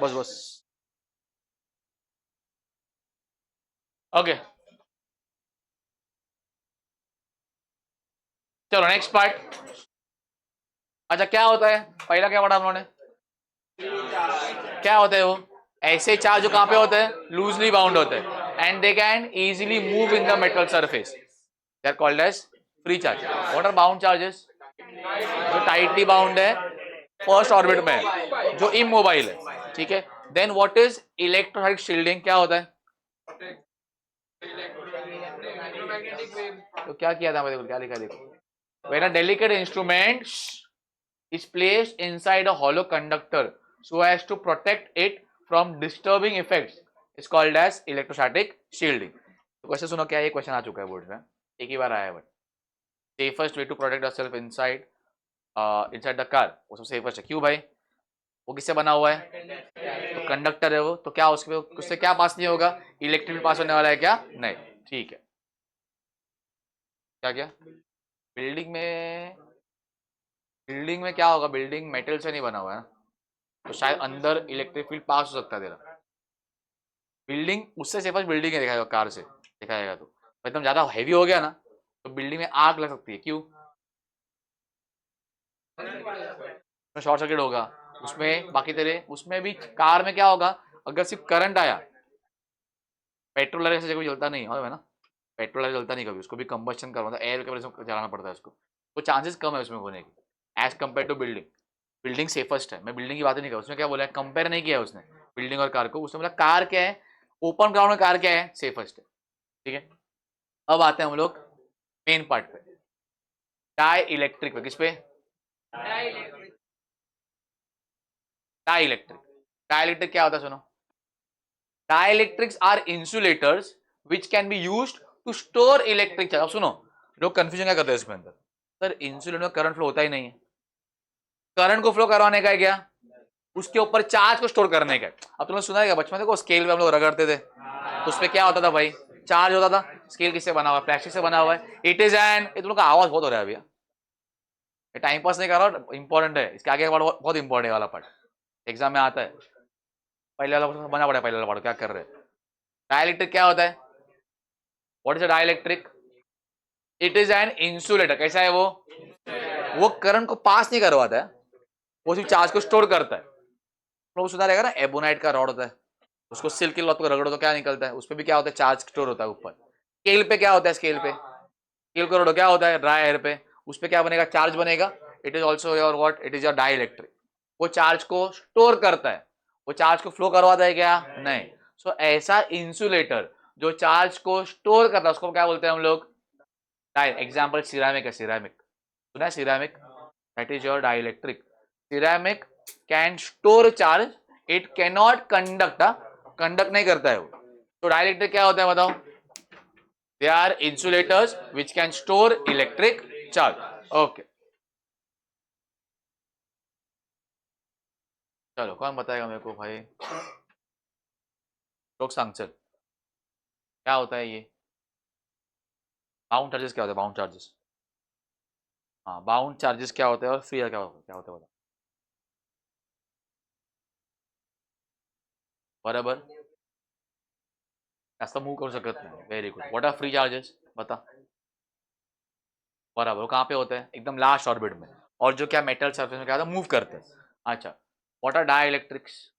बस बस ओके चलो नेक्स्ट पार्ट। अच्छा क्या होता है, पहला क्या पढ़ा हम लोगों ने, क्या होता है वो, ऐसे चार्ज जो कहां पे होते हैं, लूजली बाउंड होते हैं and they can easily move in the metal surface, they are called as free charge. What are bound charges, जो टाइटली बाउंड है, फर्स्ट ऑर्बिट में है, जो इमोबाइल है, ठीक है। Then what is electrostatic shielding, क्या होता है, तो क्या किया था मैंने, क्या लिखा देखो, when a delicate instrument is placed inside a hollow conductor so as to protect it from disturbing effects is called as electrostatic shielding। तो क्वेश्चन सुनो, क्या ये क्वेश्चन आ चुका है बोर्ड में, एक ही बार आया है, but safest way to protect yourself inside inside the car, वो सबसे सेफेस्ट है, क्यों भाई, वो किससे बना हुआ है, तो कंडक्टर है वो, तो क्या उसके उससे क्या पास नहीं होगा, इलेक्ट्रिक पास होने वाला है क्या, नहीं, ठीक है। क्या क्या बिल्डिंग में, बिल्डिंग में क्या होगा, बिल्डिंग मेटल से नहीं बना हुआ है ना, तो शायद अंदर इलेक्ट्रिक फील्ड पास हो सकता है तेरा, बिल्डिंग उससे सेफेस्ट बिल्डिंग है दिखाएगा, कार से दिखाएगा तो एकदम ज्यादा हैवी हो गया ना, तो बिल्डिंग में आग लग सकती है, क्यों, उसमें शॉर्ट सर्किट होगा, उसमें बाकी तेरे उसमें भी, कार में क्या होगा, अगर सिर्फ करंट आया, पेट्रोल ऐसे कभी जलता नहीं है ना, पेट्रोल जलता नहीं कभी, उसको भी कंबस्शन करवाना, एयर के वजह से जलाना पड़ता है उसको, तो चांसेस कम है उसमें होने की as compare to building. Building safest है, मैं बिल्डिंग की बात नहीं कर, उसने क्या बोला है, कंपेयर नहीं किया उसने बिल्डिंग और कार को, उसने बोला कार क्या है, ओपन ग्राउंड में कार क्या है, सेफेस्ट है, ठीक है। अब आते हैं हम लोग मेन पार्ट पे, डाई इलेक्ट्रिक पे, किस पे, डाई इलेक्ट्रिक। डाई इलेक्ट्रिक क्या होता है सुनो, dielectrics are insulators which can be used to store electric charge. अब सुनो, लोग कंफ्यूजन क्या करते हैं इसमें अंदर, सर इंसुलेटर में करंट फ्लो होता ही नहीं है, करंट को फ्लो करवाने का है क्या, उसके ऊपर चार्ज को स्टोर करने का। अब तुमने सुना है क्या बचपन देखो, स्केल पे हम लोग रगड़ते थे, तो उसमें क्या होता था भाई, चार्ज होता था, स्केल किससे बना हुआ है, प्लास्टिक से बना हुआ है, इट इज एन, ये तुम लोग का आवाज बहुत हो रहा है भैया, टाइम पास नहीं कर रहा हूँ, इंपॉर्टेंट है, इसके आगे बहुत इंपॉर्टेंट वाला पार्ट, एग्जाम में आता है, पहले वाला बना पड़ा, पहले वाला पार्ट क्या कर रहे हैं। डाइलेक्ट्रिक क्या होता है, what is a dielectric, it is an insulator, कैसा है वो करंट को पास नहीं करवाता है, वो सिर्फ चार्ज को स्टोर करता है। लोग सुना रहेगा ना, एबोनाइट का रॉड होता है, उसको सिल्क की लत को रगड़ो तो क्या निकलता है, उसपे भी क्या होता है, चार्ज स्टोर होता है ऊपर। स्केल पे क्या होता है, स्केल पे, स्केल को रगड़ो क्या होता है, ड्राई एयर पे, उस पे क्या बनेगा, चार्ज बनेगा, it is also your what, it is your dielectric, वो चार्ज को स्टोर करता है, वो चार्ज को फ्लो करवाता है क्या, नहीं। सो ऐसा इंसुलेटर जो चार्ज को स्टोर करता है, उसको क्या बोलते हैं हम लोग, डाई। एग्जाम्पल सिरामिक है, सिरामिक सुना है, ceramic, that is your dielectric. Ceramic can store charge, it cannot conduct, conduct नहीं करता है वो, तो डाई इलेक्ट्रिक क्या होता है बताओ, they are insulators which can store electric charge. Okay चलो, कौन बताएगा मेरे को भाई, लोग सांगचल क्या होता है ये, बाउंड चार्जेस क्या होता है, बाउंड चार्जेस, हाँ बाउंड चार्जेस क्या होता है और फ्री क्या होता है बता, बराबर, जास्त मूव करू शकत नाही, very good, what are free charges बता, बराबर, वो कहाँ पे होता है, एकदम लास्ट ऑर्बिट में, और जो क्या मेटल सरफेस में क्या होता है, मूव करते हैं। अच्छा, व्हाट आर डाई इलेक्ट्रिक्स,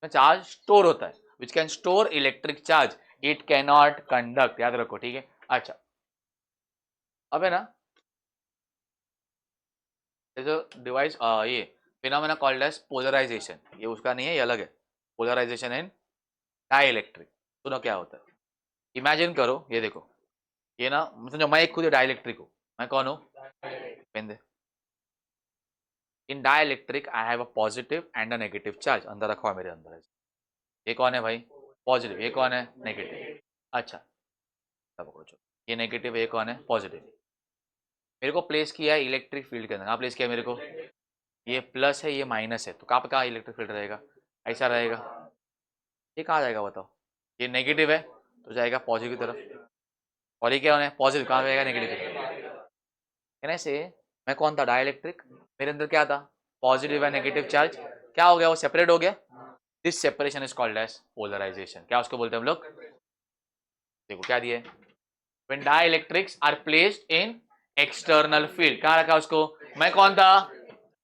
में चार्ज स्टोर होता है, विच can store electric charge, it can not conduct, याद रखो, ठीक है। अच्छा, अब है ना, जो डिवाइस ये फिनोमेना कॉल्ड एज पोलराइजेशन, ये उसका नहीं है, ये अलग है, पोलराइजेशन इन डाई इलेक्ट्रिक। सुनो क्या होता है, इमेजिन करो, ये देखो, ये ना समझो मैं एक खुद डाई इलेक्ट्रिक हूँ, मैं कौन हूँ, पेन दे, in dielectric I have a positive and a negative charge, अंदर रखो मेरे अंदर, ये कौन है भाई, पॉजिटिव, ये कौन है, नेगेटिव। अच्छा तब पकड़ो, चलो, ये नेगेटिव, ये कौन है, पॉजिटिव, मेरे को प्लेस किया है इलेक्ट्रिक फील्ड के अंदर, कहाँ प्लेस किया मेरे को, ये प्लस है, ये माइनस है, तो कहाँ पे कहाँ इलेक्ट्रिक फील्ड रहेगा, ऐसा रहेगा, ये कहाँ जाएगा बताओ, ये नेगेटिव है तो जाएगा पॉजिटिव की तरफ, और ये क्या होना है, पॉजिटिव कहाँ जाएगा, नेगेटिव की तरफ। कहने से मैं कौन था, डाइलेक्ट्रिक, मेरे अंदर क्या था, पॉजिटिव एंड नेगेटिव चार्ज, क्या हो गया, वो सेपरेट हो गया, this separation is called as polarization, क्या उसको बोलते हैं हम लोग, देखो क्या दिया है, when dielectrics are placed in external field, कहाँ रखा उसको, मैं कौन था,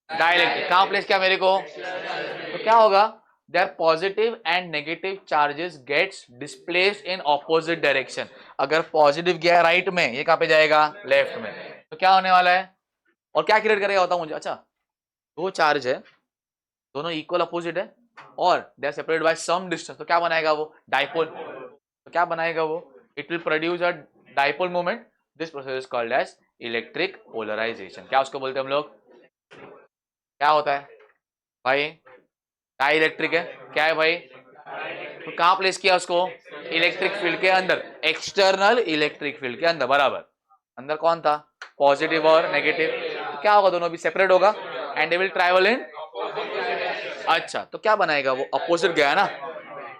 डाइलेक्ट्रिक, कहाँ प्लेस किया मेरे को, तो क्या होगा, their positive and negative charges gets displaced in opposite direction, अगर पॉजिटिव गया राइट में, ये कहाँ पे जाएगा, लेफ्ट में, तो क्या होने वाला है, और क्या क्रिएट करेगा, होता मुझे, अच्छा दो चार्ज है, दोनों इक्वल अपोजिट है और they are separated by some distance, तो क्या बनाएगा वो, डाइपोल, तो क्या बनाएगा वो, it will produce a dipole moment, this process is called as electric polarization, क्या उसको बोलते हैं हम लोग, क्या होता है भाई, डाई इलेक्ट्रिक है, क्या है भाई, तो कहां प्लेस किया उसको, इलेक्ट्रिक फील्ड के अंदर, एक्सटर्नल इलेक्ट्रिक फील्ड के अंदर, बराबर, अंदर कौन था, पॉजिटिव और नेगेटिव, तो क्या होगा, दोनों भी सेपरेट होगा and they will travel in, अच्छा तो क्या बनाएगा वो, अपोजिट गया ना,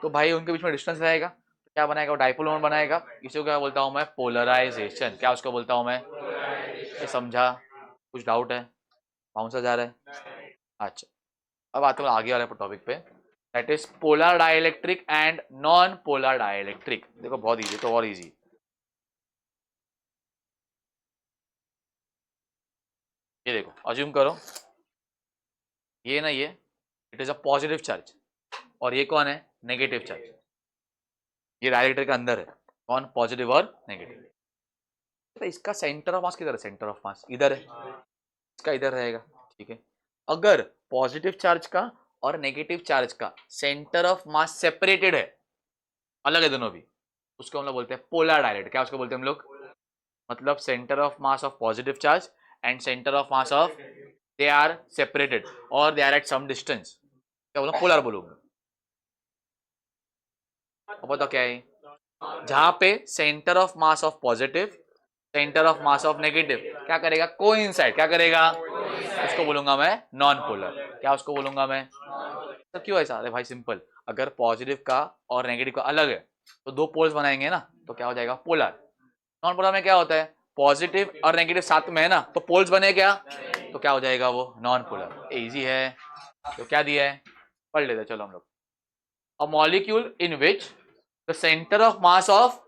तो भाई उनके बीच में डिस्टेंस रहेगा, तो क्या बनाएगा वो, डाइपोल मोमेंट बनाएगा, इसी को क्या बोलता हूं मैं, पोलराइजेशन, क्या उसको बोलता हूं मैं, ये समझा, कुछ डाउट है, बाउंसर जा रहा है, अच्छा अब आते हैं आगे वाले टॉपिक पे, that is polar dielectric and non polar dielectric, देखो बहुत इजी, तो और इजी, ये देखो अज्यूम करो, ये ना ये, it is a positive charge, और ये कौन है, नेगेटिव चार्ज, ये डाइलेक्ट्रिक के अंदर है, कौन, पॉजिटिव और नेगेटिव, तो इसका सेंटर ऑफ मास किधर है, सेंटर ऑफ मास इधर है, इसका इधर रहेगा, ठीक है, अगर पॉजिटिव चार्ज का और नेगेटिव चार्ज का सेंटर ऑफ मास सेपरेटेड है, अलग है दोनों भी, उसको हम लोग बोलते हैं पोलर डायलेक्ट्रिक, क्या उसको बोलते हैं हम लोग, मतलब centre of mass of positive charge and centre of mass of, they are separated और they are at some distance, क्या बोला, पोलर बोलूंगा, अब बताओ क्या है, जहां पे centre of mass of positive, centre of mass of negative क्या करेगा, कोइंसाइड, क्या करेगा, उसको बोलूंगा मैं नॉन पोलर, क्या उसको बोलूंगा मैं, तो क्यों ऐसा, अरे भाई सिंपल, अगर पॉजिटिव का और नेगेटिव का अलग है तो दो पोल्स बनाएंगे ना, तो क्या हो जाएगा, पोलर, नॉन पोलर में क्या होता है, पॉजिटिव और नेगेटिव साथ में है ना, तो पोल्स बने क्या, तो क्या हो जाएगा वो, नॉन पोलर, इजी है, तो क्या दिया है, पढ़ लेते चलो हम लोग, a molecule in which the centre of mass of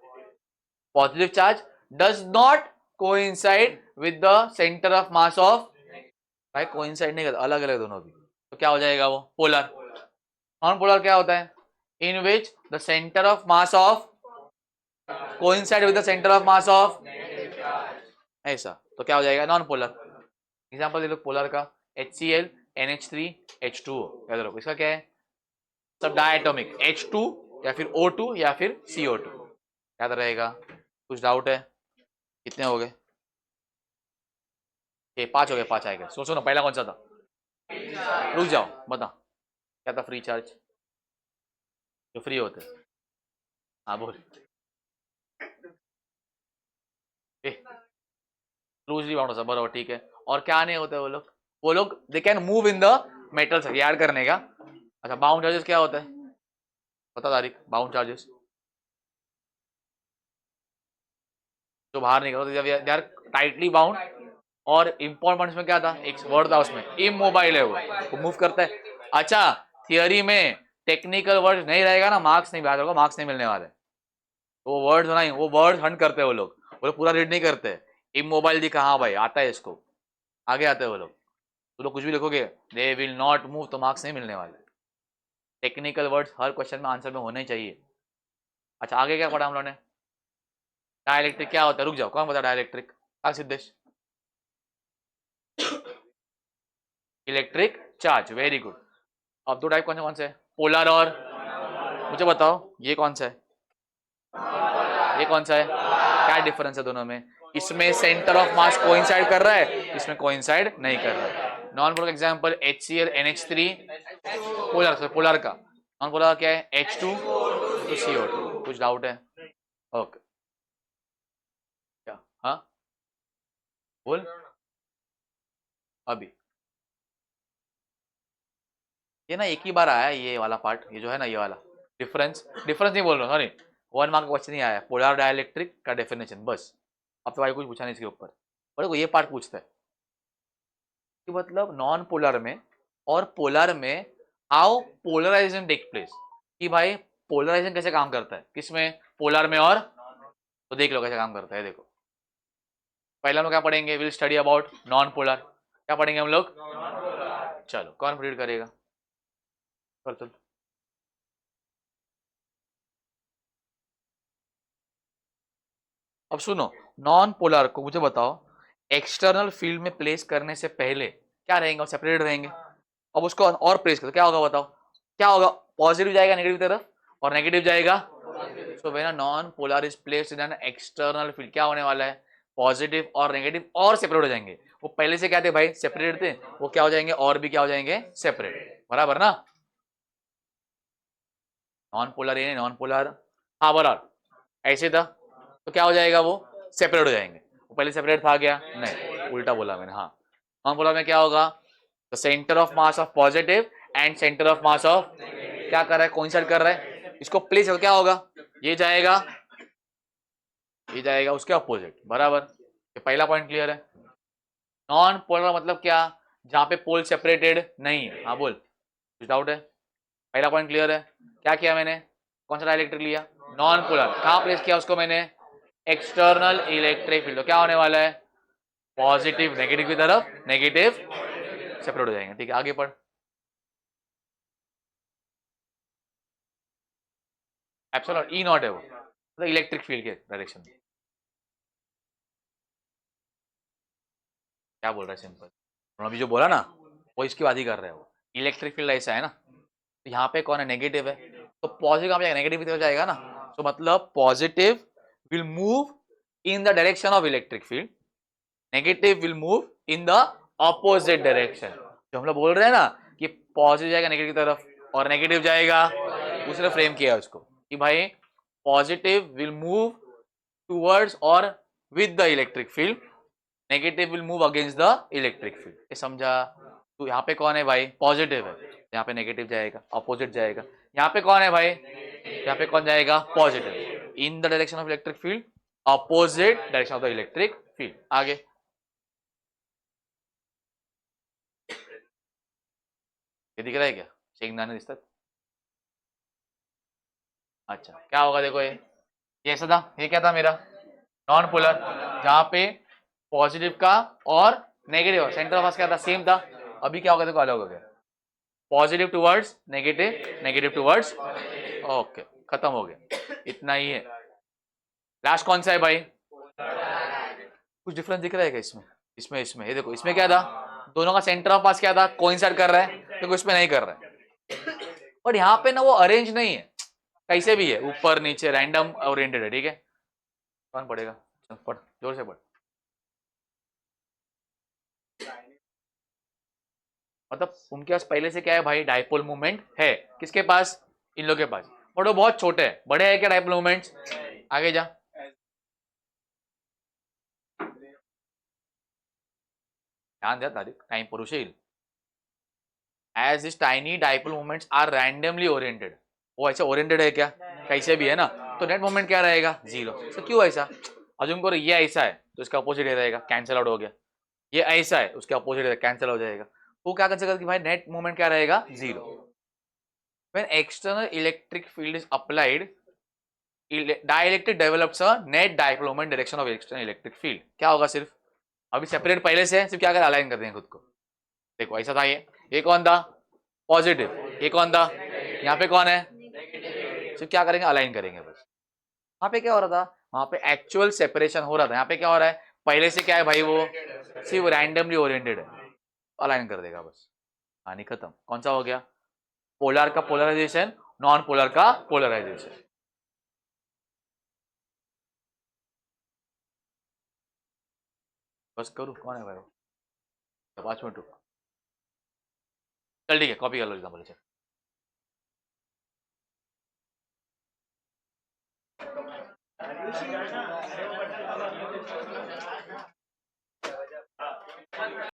positive charge does not coincide with the centre of mass of, भाई कोइंसाइड नहीं करता, अलग अलग दोनों भी, तो क्या हो जाएगा वो, पोलर, नॉन पोलर क्या होता है, in which the centre of mass of coincide with the centre of mass of, ऐसा, तो क्या हो जाएगा, नॉन पोलर, एग्जांपल दे लो पोलर का, HCl NH3 H2O, याद रखो इसका क्या है, सब डायटोमिक, H2 या फिर O2 या फिर CO2, याद रहेगा, कुछ डाउट है, कितने हो गए, ये 5 हो गए, 5 आएगा, सोचो ना पहला कौन सा था, रुक जाओ बता, क्या था, फ्री चार्ज, जो फ्री होते, हाँ बोल, लूजली बाउंड होता, बराबर ठीक है, और क्या नहीं होते वो लोग they can move in the metal, से याद करने का, अच्छा बाउंड चार्जेस क्या होता है, बता तारीख, बाउंड चार्जेस जो बाहर निकल, दे आर टाइटली बाउंड, और इंपॉर्टेंट में क्या था, एक वर्ड था उसमें, इमोबाइल है वो मूव करता है, अच्छा थियरी में टेक्निकल वर्ड नहीं रहेगा ना, मार्क्स नहीं, याद होगा मार्क्स नहीं मिलने वाले, वो वर्ड्स नहीं, वो वर्ड्स हंट करते हैं वो लोग पूरा रीड नहीं करते, इमोबाइल दिखा, हाँ भाई आता है इसको, आगे आते हैं वो लोग, तो लोग कुछ भी लिखोगे दे विल नॉट मूव, तो मार्क्स नहीं मिलने वाले, टेक्निकल वर्ड्स हर क्वेश्चन में आंसर में होने चाहिए, अच्छा आगे क्या पढ़ा हम लोगों ने, डाइलेक्ट्रिक क्या होता है, रुक जाओ कौन बता, dielectric Siddhesh, electric charge, very good, अब दो टाइप कौन से पोलर और, मुझे बताओ ये कौन सा है, ये कौन सा है, क्या डिफरेंस है दोनों में, इसमें सेंटर ऑफ मास कोइंसाइड कर रहा है, इसमें कोइंसाइड नहीं कर रहा है, non polar example HCl NH3, polar polar का, नॉन पोलर क्या है, H2 तो CO2, कुछ डाउट है, ओके, क्या, हाँ बोल, अभी ये ना एक ही बार आया है ये वाला पार्ट, ये जो है ना ये वाला डिफरेंस, डिफरेंस नहीं बोल रहा हूँ सॉरी, 1 मार्क क्वेश्चन नहीं आया, पोलर डाइलेक्ट्रिक का डेफिनेशन बस, अब तो भाई कुछ पूछा नहीं इसके ऊपर, बड़े को ये पार्ट पूछता है, कि मतलब नॉन पोलर में और पोलर में हाउ पोलराइजेशन टेक प्लेस, कि भाई पोलराइजेशन कैसे काम करता है, किसमें, पोलर में और, तो देख लो कैसे काम करता है। देखो पहले हम लोग क्या पढ़ेंगे, will study about non polar. क्या पढ़ेंगे हम लोग, चलो कौन रीड करेगा, चल। अब सुनो, नॉन पोलर को मुझे बताओ एक्सटर्नल फील्ड में प्लेस करने से पहले क्या रहेंगे, सेपरेट रहेंगे। अब उसको और प्लेस करो, क्या होगा बताओ, क्या होगा, पॉजिटिव जाएगा नेगेटिव तरफ और नेगेटिव जाएगा, so when non polar is placed in an external field, क्या होने वाला है, पॉजिटिव और नेगेटिव और सेपरेट हो जाएंगे। वो पहले से क्या थे भाई, सेपरेट थे, वो क्या हो जाएंगे, और भी क्या हो जाएंगे, सेपरेट, बराबर ना। नॉन पोलर ये नॉन पोलर, हाँ बराबर ऐसे था, तो क्या हो जाएगा, वो सेपरेट हो जाएंगे। वो पहले सेपरेट था क्या, नहीं, उल्टा बोला मैंने, हाँ। नॉन पोलर में क्या होगा, the centre of mass of positive and centre of mass of, क्या कर रहा है, कोइंसाइड कर रहा है, इसको प्लेस क्या होगा, ये जाएगा, ये जाएगा उसके अपोजिट, बराबर। ये पहला पॉइंट क्लियर है। नॉन पोलर मतलब क्या, जहां पे पोल सेपरेटेड नहीं है, हाँ बोल, कुछ डाउट है, पहला पॉइंट क्लियर है। क्या किया मैंने, कौन सा डाइलेक्ट्रिक लिया, नॉन पोलर, कहां प्लेस किया उसको मैंने, एक्सटर्नल इलेक्ट्रिक फील्ड, तो क्या होने वाला है, पॉजिटिव नेगेटिव की तरफ, नेगेटिव सेपरेट हो जाएंगे, ठीक है आगे पढ़। एप्सिलॉन ई नॉट है वो, मतलब इलेक्ट्रिक फील्ड के डायरेक्शन में, क्या बोल रहा है सिंपल, अभी जो बोला ना वो इसकी बात ही कर रहे हो। इलेक्ट्रिक फील्ड ऐसा है ना, तो यहाँ पे कौन है, नेगेटिव है, तो पॉजिटिव कहाँ जाएगा, नेगेटिव की तरफ जाएगा ना, तो मतलब positive will move in the direction of electric field, negative will move in the opposite direction. जो हम लोग बोल रहे हैं ना कि पॉजिटिव जाएगा नेगेटिव की तरफ और नेगेटिव जाएगा, उसने फ्रेम किया है उसको कि भाई पॉजिटिव विल मूव टूवर्ड्स और with the electric field, negative will move against the electric field, ये समझा। तो यहाँ पे कौन है भाई, पॉजिटिव है, यहाँ पे नेगेटिव जाएगा, अपोजिट जाएगा। यहाँ पे कौन है भाई, यहाँ पे कौन जाएगा, positive, in the direction of electric field, opposite direction of the electric field. आगे ये दिख रहा है क्या, शेंगदाने दिसतात, अच्छा क्या होगा, देखो ये ऐसा था, ये क्या था मेरा, नॉन पोलर, जहां पे पॉजिटिव का और नेगेटिव सेंटर ऑफ मास क्या था, सेम था। अभी क्या होगा, देखो अलग हो गया, positive towards negative, negative towards, okay खत्म हो गया, इतना ही है। लास्ट कौन सा है भाई, कुछ डिफरेंस दिख रहा है क्या इसमें, इसमें इसमें ये देखो, इसमें क्या था, दोनों का सेंटर ऑफ मास क्या था, कोइंसाइड कर रहा है, देखो इसमें नहीं कर रहा है, बट यहाँ पे ना वो अरेंज नहीं है, कैसे भी है, ऊपर नीचे रैंडम ओरिएंटेड है, ठीक है। कौन पढ़ेगा, चल पढ़, जोर से पढ़। मतलब उनके पास पहले से क्या है भाई, डाइपोल मूवमेंट है, किसके पास, इन लोगों के पास, बट वो बहुत छोटे हैं, बड़े हैं क्या डाइपोल मूवमेंट्स, आगे जा, ध्यान द्या तारीख टाइम पुरुष येईल, as this tiny dipole movements are randomly oriented, वो ऐसे ओरिएंटेड है क्या, कैसे भी है ना, तो नेट मोमेंट क्या रहेगा, जीरो। तो क्यों ऐसा, अजूम को ये ऐसा है तो इसका अपोजिट रहेगा, कैंसिल आउट हो गया, ये ऐसा है उसके अपोजिट कैंसिल हो जाएगा, तो क्या कर सकता कि भाई नेट मोमेंट क्या रहेगा, zero. When external electric field is applied, dielectric develops a net dipole moment direction of external electric field, क्या होगा, सिर्फ अभी सेपरेट पहले से है, सिर्फ क्या कर अलाइन कर देंगे खुद को। देखो ऐसा था, ये कौन था, पॉजिटिव, ये कौन था, यहाँ पे कौन है, सिर्फ क्या करेंगे, अलाइन करेंगे बस। वहां पे क्या हो रहा था, वहां पे एक्चुअल सेपरेशन हो रहा था, यहाँ पे क्या हो रहा है, पहले से क्या है भाई, वो सिर्फ रैंडमली ओरिएंटेड है, अलाइन कर देगा बस, कहानी खत्म। कौन सा हो गया, पोलर का पोलराइजेशन, नॉन पोलर का पोलराइजेशन। बस करूँ, कौन है भाई, 5 मिनट रुक, चल ठीक है, कॉपी कर लो एग्जाम्पल, चल।